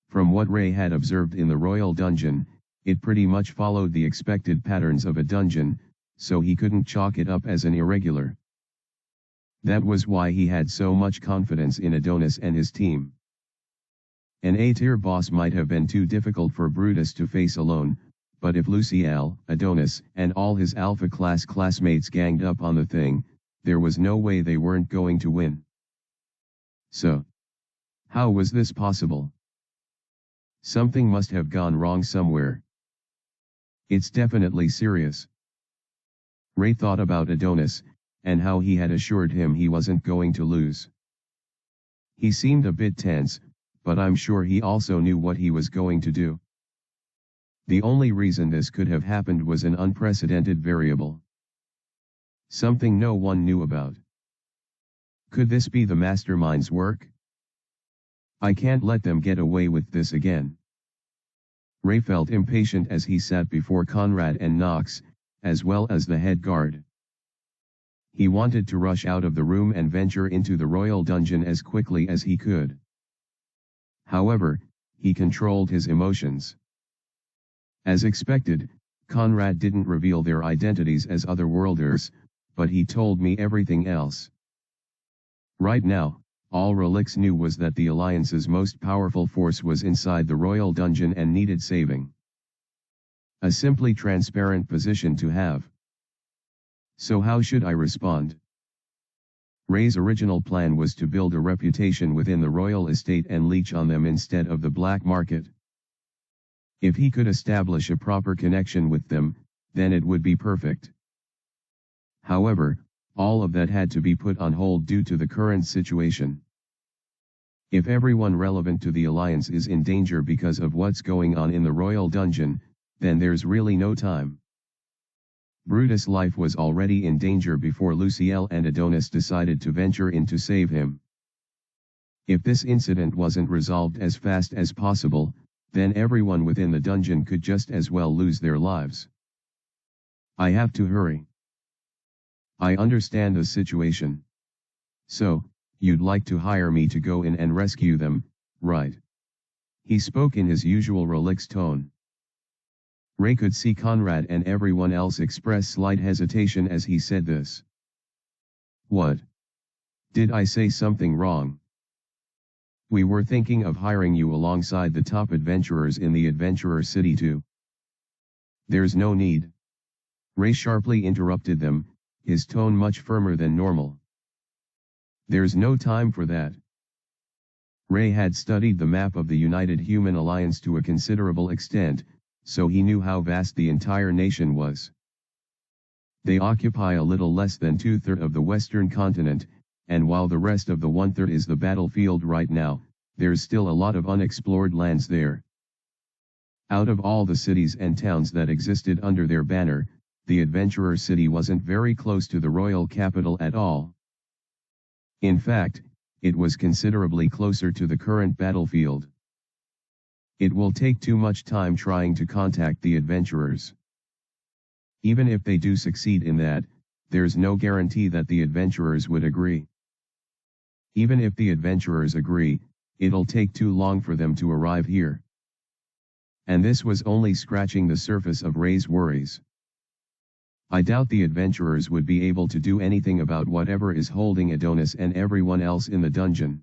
From what Ray had observed in the royal dungeon, it pretty much followed the expected patterns of a dungeon, so he couldn't chalk it up as an irregular. That was why he had so much confidence in Adonis and his team. An A-tier boss might have been too difficult for Brutus to face alone, but if Luciel, Adonis, and all his Alpha class classmates ganged up on the thing, there was no way they weren't going to win. So, how was this possible? Something must have gone wrong somewhere. It's definitely serious. Ray thought about Adonis, and how he had assured him he wasn't going to lose. He seemed a bit tense, but I'm sure he also knew what he was going to do. The only reason this could have happened was an unprecedented variable. Something no one knew about. Could this be the mastermind's work? I can't let them get away with this again. Ray felt impatient as he sat before Conrad and Knox, as well as the head guard. He wanted to rush out of the room and venture into the royal dungeon as quickly as he could. However, he controlled his emotions. As expected, Conrad didn't reveal their identities as otherworlders, but he told me everything else. Right now, all Relix knew was that the Alliance's most powerful force was inside the royal dungeon and needed saving. A simply transparent position to have. So how should I respond? Ray's original plan was to build a reputation within the royal estate and leech on them instead of the black market. If he could establish a proper connection with them, then it would be perfect. However, all of that had to be put on hold due to the current situation. If everyone relevant to the Alliance is in danger because of what's going on in the royal dungeon, then there's really no time. Brutus' life was already in danger before Luciel and Adonis decided to venture in to save him. If this incident wasn't resolved as fast as possible, then everyone within the dungeon could just as well lose their lives. I have to hurry. I understand the situation. So, you'd like to hire me to go in and rescue them, right? He spoke in his usual Relix tone. Ray could see Conrad and everyone else express slight hesitation as he said this. What? Did I say something wrong? We were thinking of hiring you alongside the top adventurers in the Adventurer City too. There's no need. Ray sharply interrupted them, his tone much firmer than normal. There's no time for that. Ray had studied the map of the United Human Alliance to a considerable extent, so he knew how vast the entire nation was. They occupy a little less than 2/3 of the western continent, and while the rest of the 1/3 is the battlefield right now, there's still a lot of unexplored lands there. Out of all the cities and towns that existed under their banner, the Adventurer City wasn't very close to the royal capital at all. In fact, it was considerably closer to the current battlefield. It will take too much time trying to contact the adventurers. Even if they do succeed in that, there's no guarantee that the adventurers would agree. Even if the adventurers agree, it'll take too long for them to arrive here. And this was only scratching the surface of Ray's worries. I doubt the adventurers would be able to do anything about whatever is holding Adonis and everyone else in the dungeon.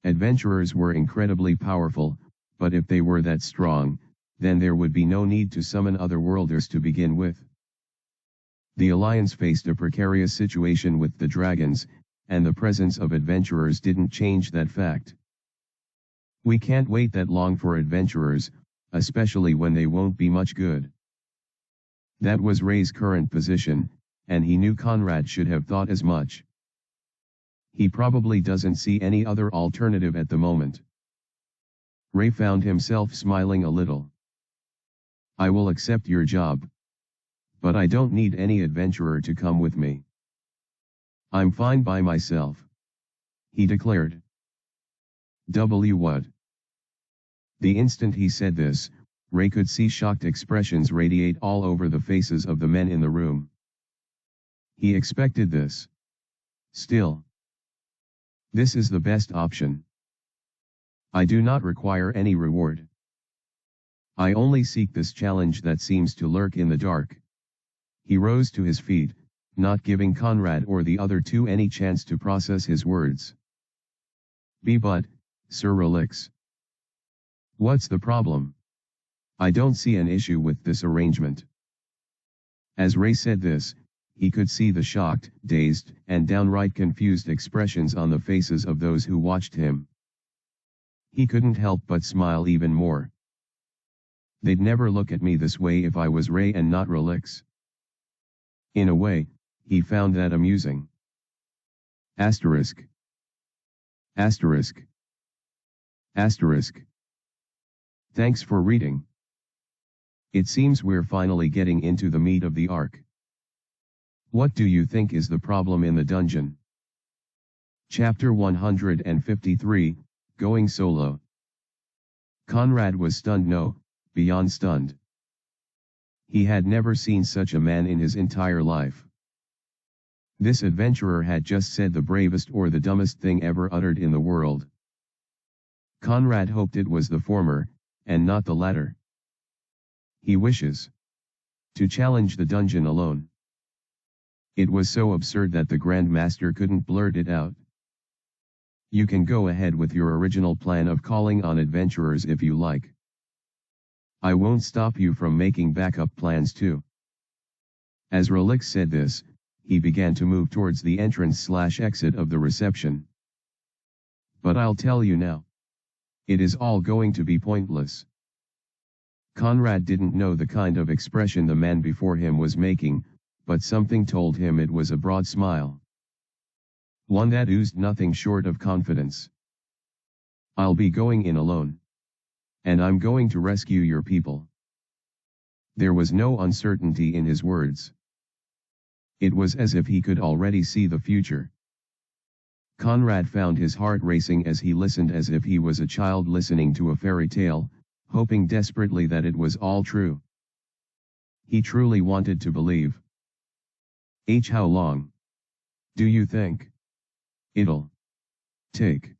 Adventurers were incredibly powerful, but if they were that strong, then there would be no need to summon otherworlders to begin with. The Alliance faced a precarious situation with the dragons, and the presence of adventurers didn't change that fact. We can't wait that long for adventurers, especially when they won't be much good. That was Ray's current position, and he knew Conrad should have thought as much. He probably doesn't see any other alternative at the moment. Ray found himself smiling a little. I will accept your job. But I don't need any adventurer to come with me. I'm fine by myself. He declared. What? The instant he said this, Ray could see shocked expressions radiate all over the faces of the men in the room. He expected this. Still. This is the best option. I do not require any reward. I only seek this challenge that seems to lurk in the dark. He rose to his feet, not giving Conrad or the other two any chance to process his words. But, Sir Relix. What's the problem? I don't see an issue with this arrangement. As Ray said this, he could see the shocked, dazed, and downright confused expressions on the faces of those who watched him. He couldn't help but smile even more. They'd never look at me this way if I was Ray and not Relix. In a way, he found that amusing. Asterisk. Asterisk. Asterisk. Thanks for reading. It seems we're finally getting into the meat of the arc. What do you think is the problem in the dungeon? Chapter 153, Going Solo. Conrad was stunned, no, beyond stunned. He had never seen such a man in his entire life. This adventurer had just said the bravest or the dumbest thing ever uttered in the world. Conrad hoped it was the former, and not the latter. He wishes to challenge the dungeon alone. It was so absurd that the Grand Master couldn't blurt it out. You can go ahead with your original plan of calling on adventurers if you like. I won't stop you from making backup plans too. As Relix said this, he began to move towards the entrance/exit of the reception. But I'll tell you now. It is all going to be pointless. Conrad didn't know the kind of expression the man before him was making, but something told him it was a broad smile. One that oozed nothing short of confidence. I'll be going in alone. And I'm going to rescue your people. There was no uncertainty in his words. It was as if he could already see the future. Conrad found his heart racing as he listened as if he was a child listening to a fairy tale, hoping desperately that it was all true. He truly wanted to believe. How long do you think it'll take?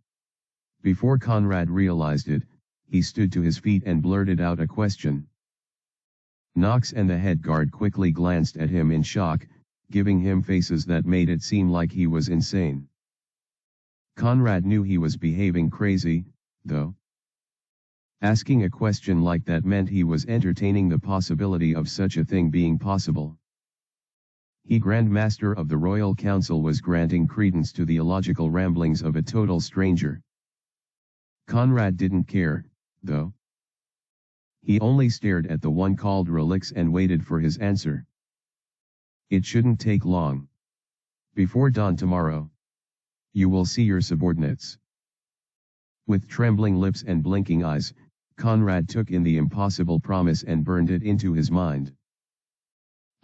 Before Conrad realized it, he stood to his feet and blurted out a question. Knox and the head guard quickly glanced at him in shock, giving him faces that made it seem like he was insane. Conrad knew he was behaving crazy, though. Asking a question like that meant he was entertaining the possibility of such a thing being possible. He, Grand Master of the Royal Council, was granting credence to the illogical ramblings of a total stranger. Conrad didn't care, though. He only stared at the one called Relix and waited for his answer. It shouldn't take long. Before dawn tomorrow, you will see your subordinates. With trembling lips and blinking eyes, Conrad took in the impossible promise and burned it into his mind.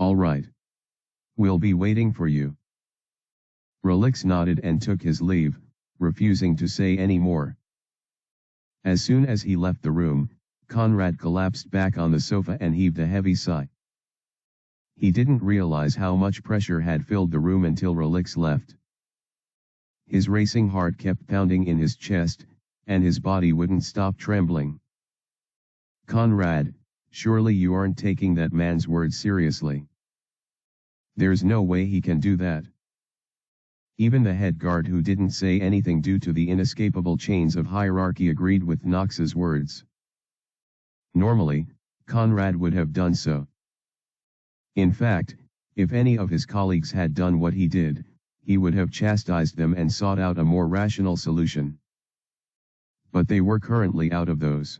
All right. We'll be waiting for you. Relix nodded and took his leave, refusing to say any more. As soon as he left the room, Conrad collapsed back on the sofa and heaved a heavy sigh. He didn't realize how much pressure had filled the room until Relix left. His racing heart kept pounding in his chest, and his body wouldn't stop trembling. Conrad, surely you aren't taking that man's words seriously. There's no way he can do that. Even the head guard, who didn't say anything due to the inescapable chains of hierarchy, agreed with Knox's words. Normally, Conrad would have done so. In fact, if any of his colleagues had done what he did, he would have chastised them and sought out a more rational solution. But they were currently out of those.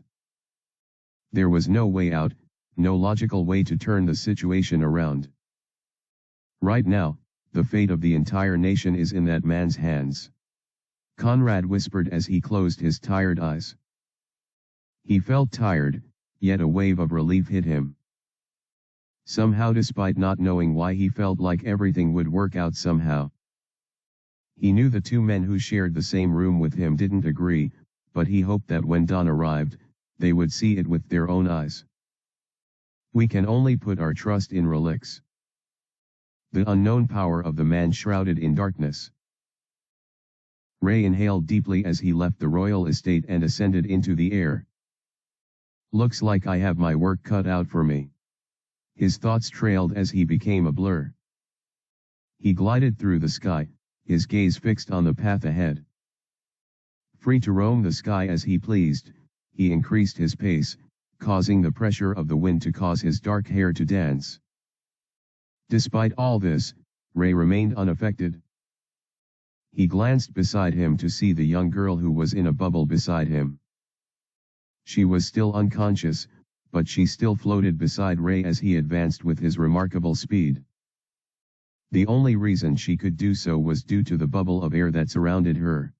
There was no way out, no logical way to turn the situation around. Right now, the fate of the entire nation is in that man's hands. Conrad whispered as he closed his tired eyes. He felt tired, yet a wave of relief hit him. Somehow, despite not knowing why, he felt like everything would work out somehow. He knew the two men who shared the same room with him didn't agree, but he hoped that when dawn arrived, they would see it with their own eyes. We can only put our trust in Relix. The unknown power of the man shrouded in darkness. Ray inhaled deeply as he left the royal estate and ascended into the air. Looks like I have my work cut out for me. His thoughts trailed as he became a blur. He glided through the sky, his gaze fixed on the path ahead. Free to roam the sky as he pleased, he increased his pace, causing the pressure of the wind to cause his dark hair to dance. Despite all this, Ray remained unaffected. He glanced beside him to see the young girl who was in a bubble beside him. She was still unconscious, but she still floated beside Ray as he advanced with his remarkable speed. The only reason she could do so was due to the bubble of air that surrounded her.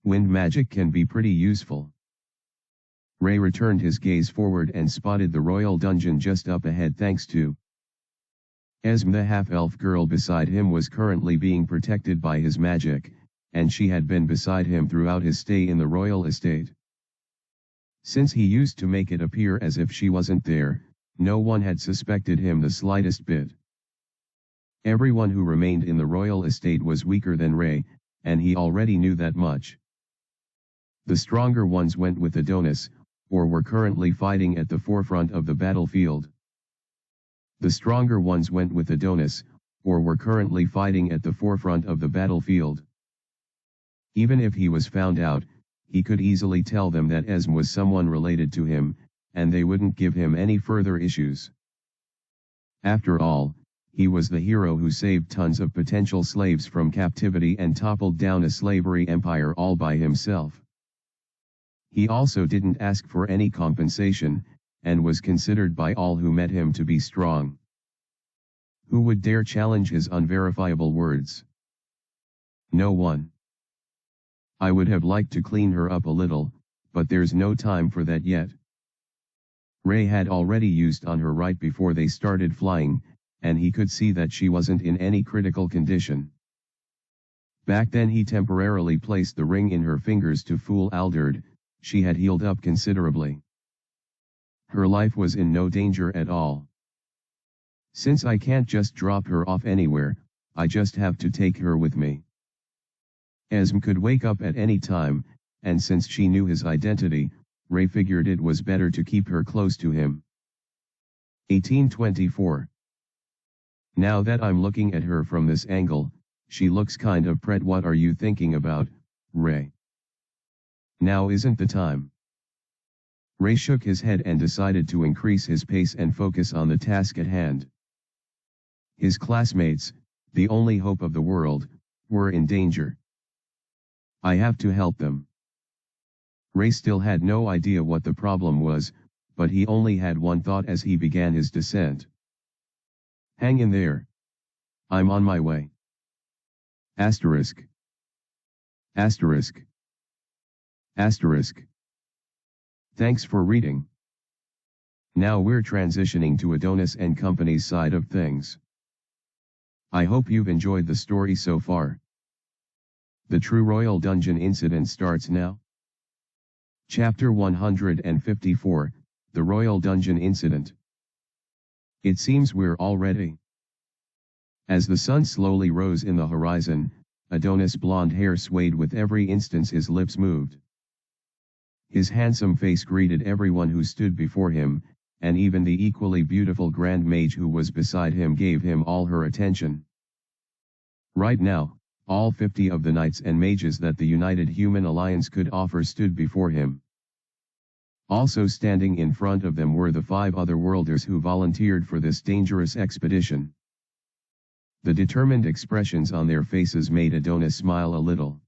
Wind magic can be pretty useful. Ray returned his gaze forward and spotted the royal dungeon just up ahead. Thanks to Esme, the half-elf girl beside him was currently being protected by his magic, and she had been beside him throughout his stay in the royal estate. Since he used to make it appear as if she wasn't there, no one had suspected him the slightest bit. Everyone who remained in the royal estate was weaker than Ray, and he already knew that much. The stronger ones went with Adonis, or were currently fighting at the forefront of the battlefield. The stronger ones went with Adonis, or were currently fighting at the forefront of the battlefield. Even if he was found out, he could easily tell them that Esm was someone related to him, and they wouldn't give him any further issues. After all, he was the hero who saved tons of potential slaves from captivity and toppled down a slavery empire all by himself. He also didn't ask for any compensation, and was considered by all who met him to be strong. Who would dare challenge his unverifiable words? No one. I would have liked to clean her up a little, but there's no time for that yet. Ray had already used on her right before they started flying, and he could see that she wasn't in any critical condition. Back then he temporarily placed the ring in her fingers to fool Alderd. She had healed up considerably. Her life was in no danger at all. Since I can't just drop her off anywhere, I just have to take her with me. Esm could wake up at any time, and since she knew his identity, Ray figured it was better to keep her close to him. 1824. Now that I'm looking at her from this angle, she looks kind of pret. What are you thinking about, Ray? Now isn't the time. Ray shook his head and decided to increase his pace and focus on the task at hand. His classmates, the only hope of the world, were in danger. I have to help them. Ray still had no idea what the problem was, but he only had one thought as he began his descent. Hang in there. I'm on my way. Asterisk. Asterisk. Asterisk. Thanks for reading. Now we're transitioning to Adonis and Company's side of things. I hope you've enjoyed the story so far. The true Royal Dungeon incident starts now. Chapter 154, The Royal Dungeon Incident. It seems we're all ready. As the sun slowly rose in the horizon, Adonis' blonde hair swayed with every instant his lips moved. His handsome face greeted everyone who stood before him, and even the equally beautiful Grand Mage who was beside him gave him all her attention. Right now, all 50 of the knights and mages that the United Human Alliance could offer stood before him. Also standing in front of them were the 5 other worlders who volunteered for this dangerous expedition. The determined expressions on their faces made Adonis smile a little.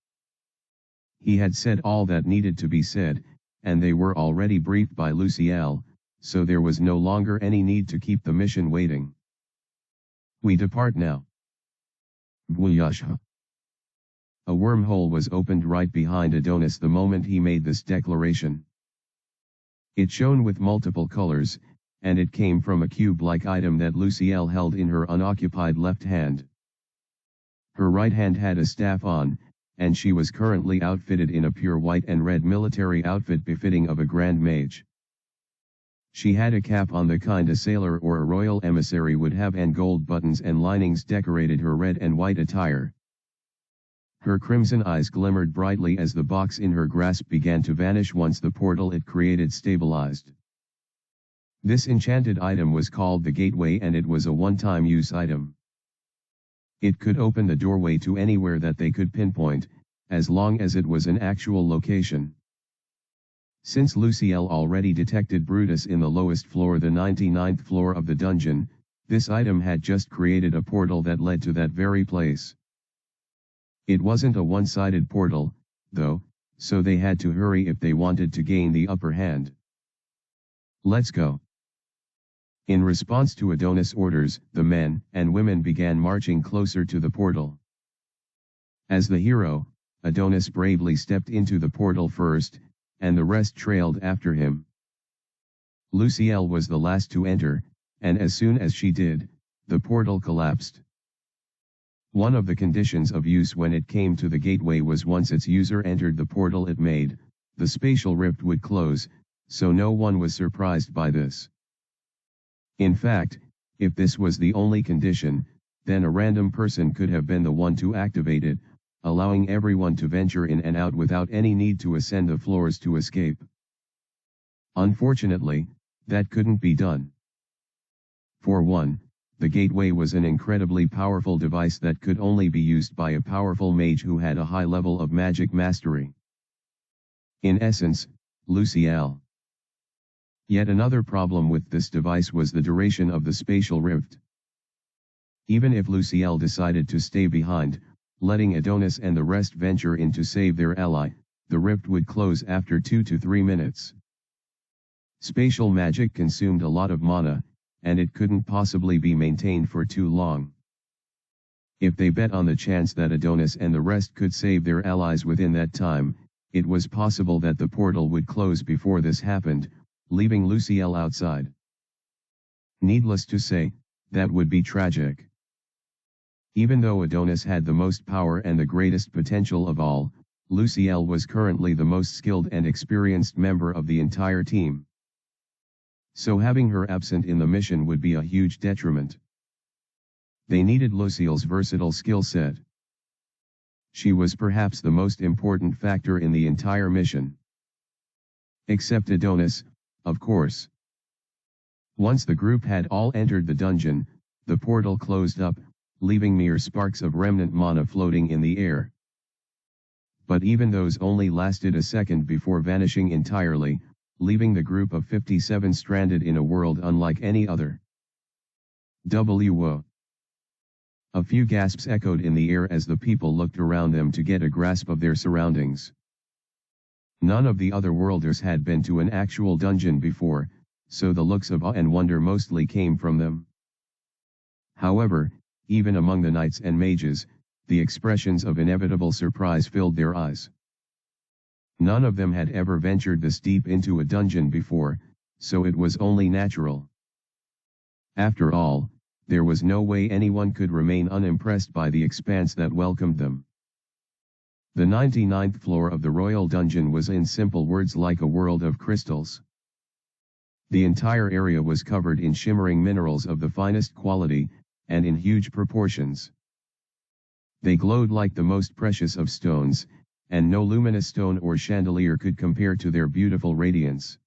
He had said all that needed to be said, and they were already briefed by Luciel, so there was no longer any need to keep the mission waiting. We depart now. Bwuyasha. A wormhole was opened right behind Adonis the moment he made this declaration. It shone with multiple colors, and it came from a cube-like item that Luciel held in her unoccupied left hand. Her right hand had a staff on, and she was currently outfitted in a pure white and red military outfit befitting of a Grand Mage. She had a cap on the kind a sailor or a royal emissary would have, and gold buttons and linings decorated her red and white attire. Her crimson eyes glimmered brightly as the box in her grasp began to vanish once the portal it created stabilized. This enchanted item was called the Gateway, and it was a one-time use item. It could open the doorway to anywhere that they could pinpoint, as long as it was an actual location. Since Luciel already detected Brutus in the lowest floor, the 99th floor of the dungeon, this item had just created a portal that led to that very place. It wasn't a one-sided portal, though, so they had to hurry if they wanted to gain the upper hand. Let's go. In response to Adonis' orders, the men and women began marching closer to the portal. As the hero, Adonis bravely stepped into the portal first, and the rest trailed after him. Luciel was the last to enter, and as soon as she did, the portal collapsed. One of the conditions of use when it came to the gateway was once its user entered the portal it made, the spatial rift would close, so no one was surprised by this. In fact, if this was the only condition, then a random person could have been the one to activate it, allowing everyone to venture in and out without any need to ascend the floors to escape. Unfortunately, that couldn't be done. For one, the gateway was an incredibly powerful device that could only be used by a powerful mage who had a high level of magic mastery. In essence, Luciel. Yet another problem with this device was the duration of the spatial rift. Even if Luciel decided to stay behind, letting Adonis and the rest venture in to save their ally, the rift would close after 2 to 3 minutes. Spatial magic consumed a lot of mana, and it couldn't possibly be maintained for too long. If they bet on the chance that Adonis and the rest could save their allies within that time, it was possible that the portal would close before this happened, leaving Luciel outside. Needless to say, that would be tragic. Even though Adonis had the most power and the greatest potential of all, Luciel was currently the most skilled and experienced member of the entire team. So having her absent in the mission would be a huge detriment. They needed Luciel's versatile skill set. She was perhaps the most important factor in the entire mission. Except Adonis, of course. Once the group had all entered the dungeon, the portal closed up, leaving mere sparks of remnant mana floating in the air. But even those only lasted a second before vanishing entirely, leaving the group of 57 stranded in a world unlike any other. Whoa! A few gasps echoed in the air as the people looked around them to get a grasp of their surroundings. None of the other worlders had been to an actual dungeon before, so the looks of awe and wonder mostly came from them. However, even among the knights and mages, the expressions of inevitable surprise filled their eyes. None of them had ever ventured this deep into a dungeon before, so it was only natural. After all, there was no way anyone could remain unimpressed by the expanse that welcomed them. The 99th floor of the royal dungeon was in simple words like a world of crystals. The entire area was covered in shimmering minerals of the finest quality, and in huge proportions. They glowed like the most precious of stones, and no luminous stone or chandelier could compare to their beautiful radiance.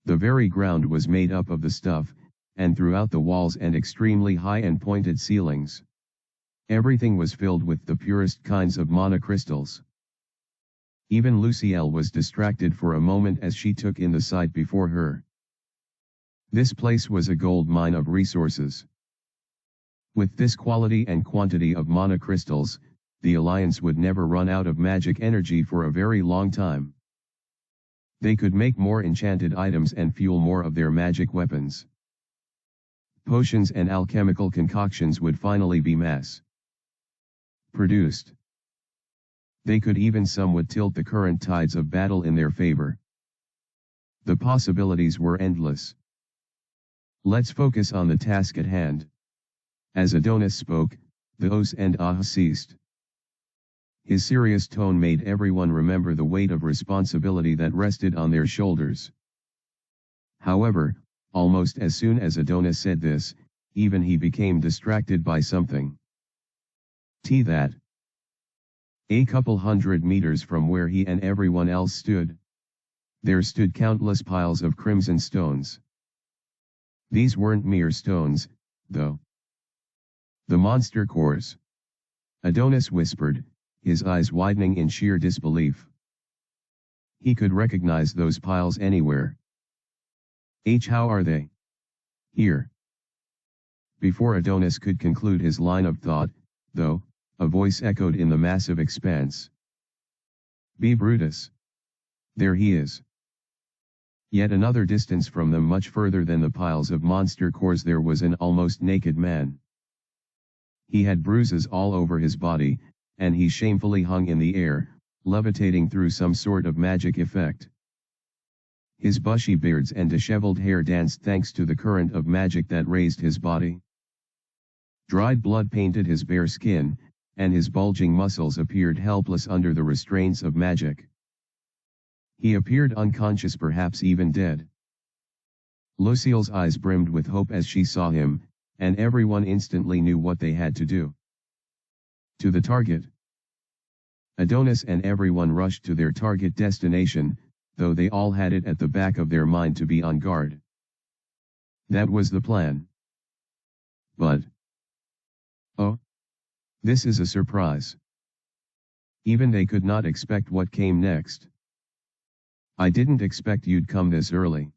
The very ground was made up of the stuff, and throughout the walls and extremely high and pointed ceilings, everything was filled with the purest kinds of mana crystals. Even Luciel was distracted for a moment as she took in the sight before her. This place was a gold mine of resources. With this quality and quantity of mana crystals, the Alliance would never run out of magic energy for a very long time. They could make more enchanted items and fuel more of their magic weapons. Potions and alchemical concoctions would finally be mass produced. They could even somewhat tilt the current tides of battle in their favor. The possibilities were endless. Let's focus on the task at hand. As Adonis spoke, the ohs and ahs ceased. His serious tone made everyone remember the weight of responsibility that rested on their shoulders. However, almost as soon as Adonis said this, even he became distracted by something. That. A couple hundred meters from where he and everyone else stood, there stood countless piles of crimson stones. These weren't mere stones, though. The monster cores. Adonis whispered, his eyes widening in sheer disbelief. He could recognize those piles anywhere. How are they? Here. Before Adonis could conclude his line of thought, though, a voice echoed in the massive expanse. Be Brutus. There he is. Yet another distance from them, much further than the piles of monster cores, there was an almost naked man. He had bruises all over his body, and he shamefully hung in the air, levitating through some sort of magic effect. His bushy beards and disheveled hair danced thanks to the current of magic that raised his body. Dried blood painted his bare skin, and his bulging muscles appeared helpless under the restraints of magic. He appeared unconscious, perhaps even dead. Lucille's eyes brimmed with hope as she saw him, and everyone instantly knew what they had to do. To the target. Adonis and everyone rushed to their target destination, though they all had it at the back of their mind to be on guard. That was the plan. but, oh, this is a surprise. Even they could not expect what came next. I didn't expect you'd come this early.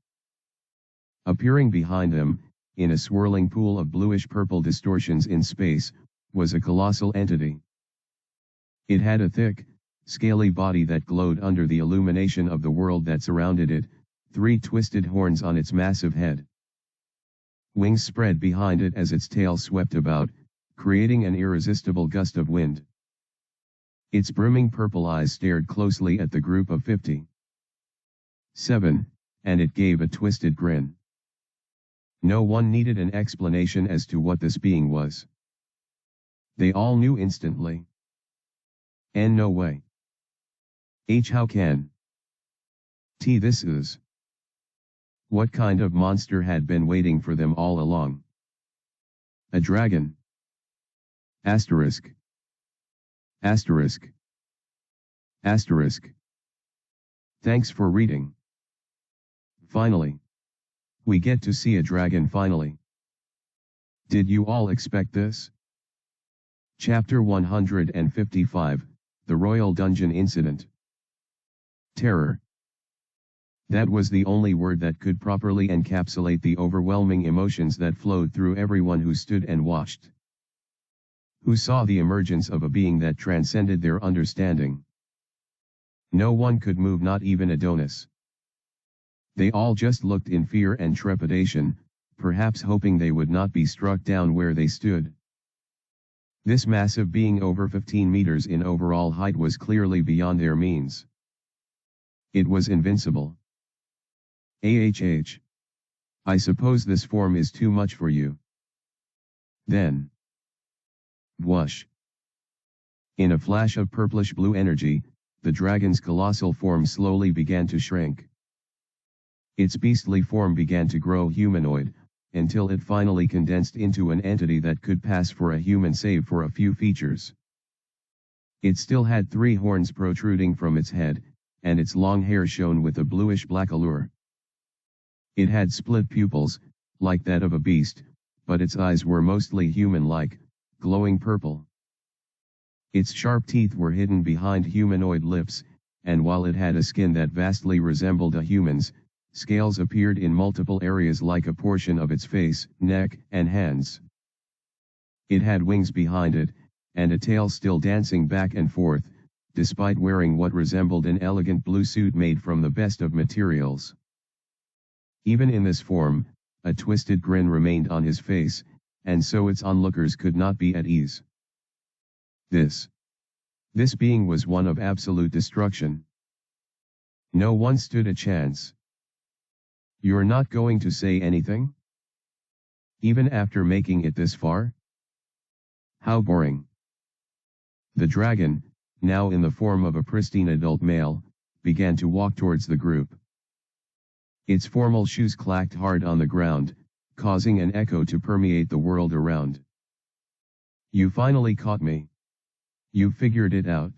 Appearing behind them, in a swirling pool of bluish-purple distortions in space, was a colossal entity. It had a thick, scaly body that glowed under the illumination of the world that surrounded it, 3 twisted horns on its massive head. Wings spread behind it as its tail swept about, creating an irresistible gust of wind. Its brimming purple eyes stared closely at the group of 57, and it gave a twisted grin. No one needed an explanation as to what this being was. They all knew instantly. And no way. How can? This is. What kind of monster had been waiting for them all along? A dragon. Asterisk. Asterisk. Asterisk. Thanks for reading. Finally. We get to see a dragon finally. Did you all expect this? Chapter 155, The Royal Dungeon Incident. Terror. That was the only word that could properly encapsulate the overwhelming emotions that flowed through everyone who stood and watched. Who saw the emergence of a being that transcended their understanding. No one could move, not even Adonis. They all just looked in fear and trepidation, perhaps hoping they would not be struck down where they stood. This massive being over 15 meters in overall height was clearly beyond their means. It was invincible. I suppose this form is too much for you. Then. Whoosh. In a flash of purplish-blue energy, the dragon's colossal form slowly began to shrink. Its beastly form began to grow humanoid, until it finally condensed into an entity that could pass for a human save for a few features. It still had 3 horns protruding from its head, and its long hair shone with a bluish-black allure. It had split pupils, like that of a beast, but its eyes were mostly human-like, glowing purple. Its sharp teeth were hidden behind humanoid lips, and while it had a skin that vastly resembled a human's, scales appeared in multiple areas like a portion of its face, neck, and hands. It had wings behind it, and a tail still dancing back and forth, despite wearing what resembled an elegant blue suit made from the best of materials. Even in this form, a twisted grin remained on his face, and so its onlookers could not be at ease. This being was one of absolute destruction. No one stood a chance. You're not going to say anything? Even after making it this far? How boring. The dragon, now in the form of a pristine adult male, began to walk towards the group. Its formal shoes clacked hard on the ground, causing an echo to permeate the world around. You finally caught me. You figured it out.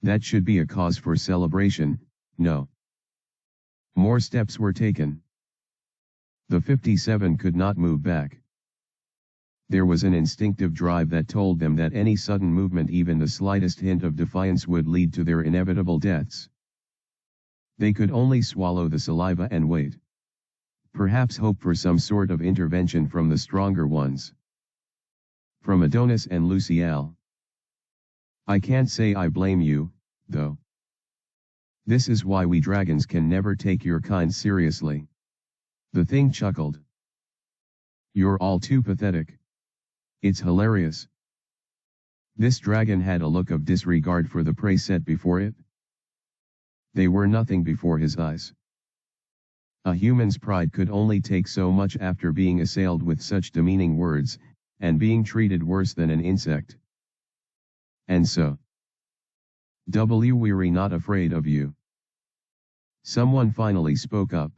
That should be a cause for celebration, no. More steps were taken. The 57 could not move back. There was an instinctive drive that told them that any sudden movement, even the slightest hint of defiance, would lead to their inevitable deaths. They could only swallow the saliva and wait. Perhaps hope for some sort of intervention from the stronger ones. From Adonis and Luciel. I can't say I blame you, though. This is why we dragons can never take your kind seriously. The thing chuckled. You're all too pathetic. It's hilarious. This dragon had a look of disregard for the prey set before it. They were nothing before his eyes. A human's pride could only take so much after being assailed with such demeaning words, and being treated worse than an insect. And so. We're not afraid of you. Someone finally spoke up.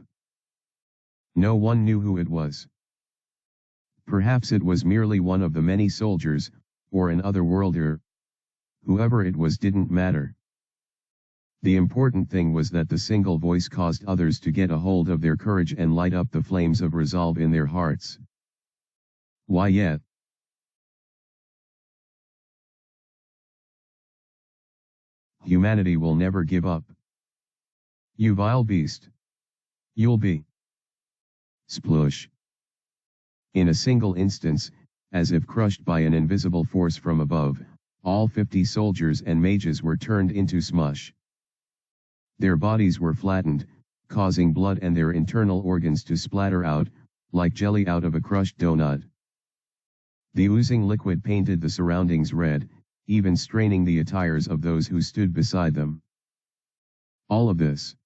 No one knew who it was. Perhaps it was merely one of the many soldiers, or an otherworlder. Whoever it was didn't matter. The important thing was that the single voice caused others to get a hold of their courage and light up the flames of resolve in their hearts. Why yet? Humanity will never give up. You vile beast. You'll be. Sploosh. In a single instance, as if crushed by an invisible force from above, all 50 soldiers and mages were turned into smush. Their bodies were flattened, causing blood and their internal organs to splatter out, like jelly out of a crushed donut. The oozing liquid painted the surroundings red, even straining the attires of those who stood beside them. All of this.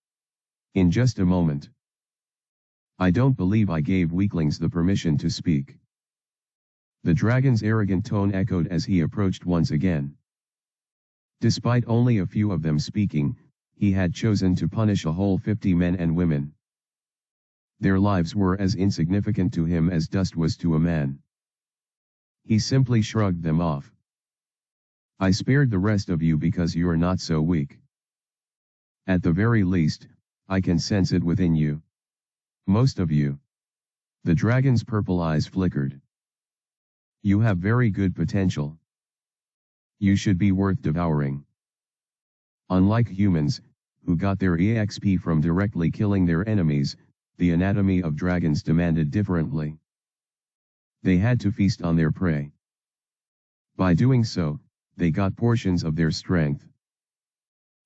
In just a moment. I don't believe I gave weaklings the permission to speak. The dragon's arrogant tone echoed as he approached once again. Despite only a few of them speaking, he had chosen to punish a whole 50 men and women. Their lives were as insignificant to him as dust was to a man. He simply shrugged them off. I spared the rest of you because you're not so weak. At the very least, I can sense it within you. Most of you. The dragon's purple eyes flickered. You have very good potential. You should be worth devouring. Unlike humans, who got their EXP from directly killing their enemies, the anatomy of dragons demanded differently. They had to feast on their prey. By doing so, they got portions of their strength.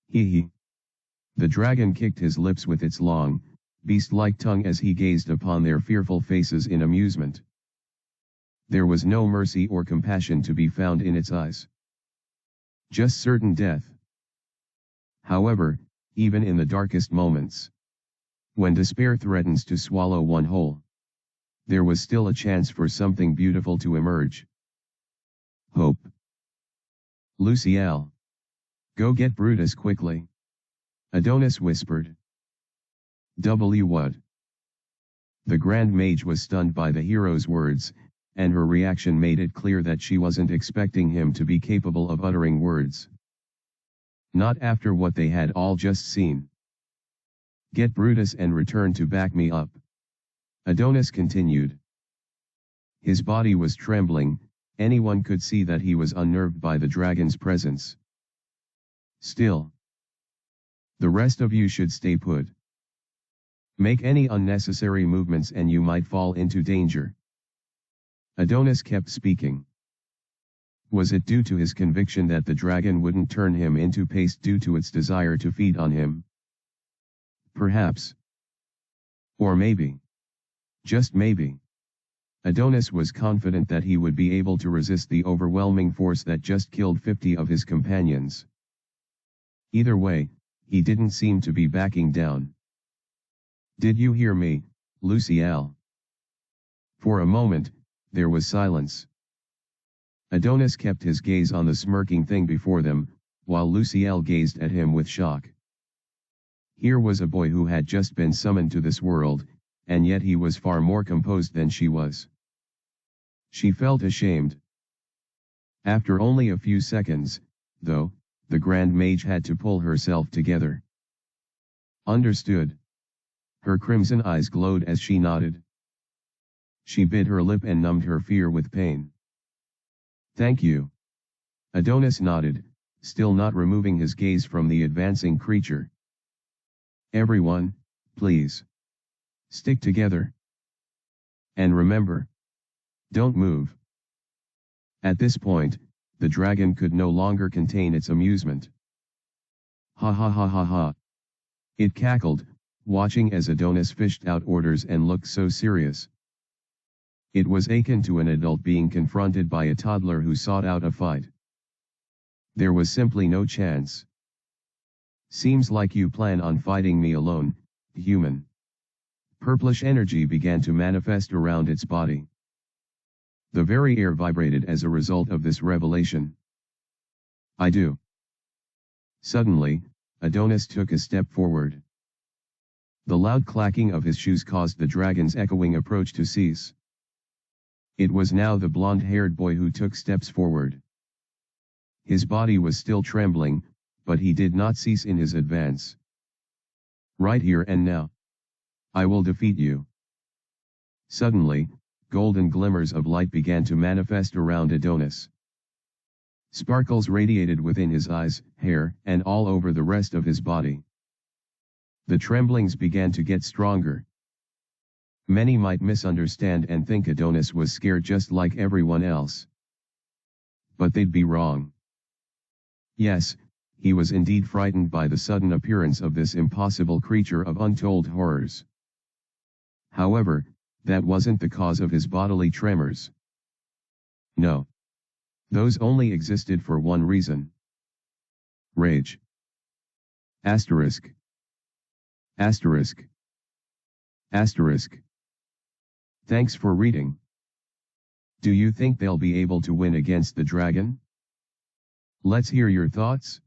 Hee hee. The dragon kicked his lips with its long, beast-like tongue as he gazed upon their fearful faces in amusement. There was no mercy or compassion to be found in its eyes. Just certain death. However, even in the darkest moments, when despair threatens to swallow one whole, there was still a chance for something beautiful to emerge. Hope. Luciel. Go get Brutus quickly. Adonis whispered. What? The Grand Mage was stunned by the hero's words, and her reaction made it clear that she wasn't expecting him to be capable of uttering words. Not after what they had all just seen. Get Brutus and return to back me up. Adonis continued. His body was trembling, anyone could see that he was unnerved by the dragon's presence. Still. The rest of you should stay put. Make any unnecessary movements and you might fall into danger. Adonis kept speaking. Was it due to his conviction that the dragon wouldn't turn him into paste due to its desire to feed on him? Perhaps. Or maybe. Just maybe. Adonis was confident that he would be able to resist the overwhelming force that just killed 50 of his companions. Either way, he didn't seem to be backing down. Did you hear me, Luciel? For a moment, there was silence. Adonis kept his gaze on the smirking thing before them, while Luciel gazed at him with shock. Here was a boy who had just been summoned to this world, and yet he was far more composed than she was. She felt ashamed. After only a few seconds, though, the Grand Mage had to pull herself together. Understood. Her crimson eyes glowed as she nodded. She bit her lip and numbed her fear with pain. Thank you. Adonis nodded, still not removing his gaze from the advancing creature. Everyone, please. Stick together. And remember. Don't move. At this point, the dragon could no longer contain its amusement. Ha ha ha ha ha. It cackled, watching as Adonis fished out orders and looked so serious. It was akin to an adult being confronted by a toddler who sought out a fight. There was simply no chance. Seems like you plan on fighting me alone, human. Purplish energy began to manifest around its body. The very air vibrated as a result of this revelation. I do. Suddenly, Adonis took a step forward. The loud clacking of his shoes caused the dragon's echoing approach to cease. It was now the blonde-haired boy who took steps forward. His body was still trembling, but he did not cease in his advance. Right here and now. I will defeat you. Suddenly, golden glimmers of light began to manifest around Adonis. Sparkles radiated within his eyes, hair, and all over the rest of his body. The tremblings began to get stronger. Many might misunderstand and think Adonis was scared just like everyone else. But they'd be wrong. Yes, he was indeed frightened by the sudden appearance of this impossible creature of untold horrors. However, that wasn't the cause of his bodily tremors. No. Those only existed for one reason. Rage. Asterisk. Asterisk. Asterisk. Thanks for reading. Do you think they'll be able to win against the dragon? Let's hear your thoughts.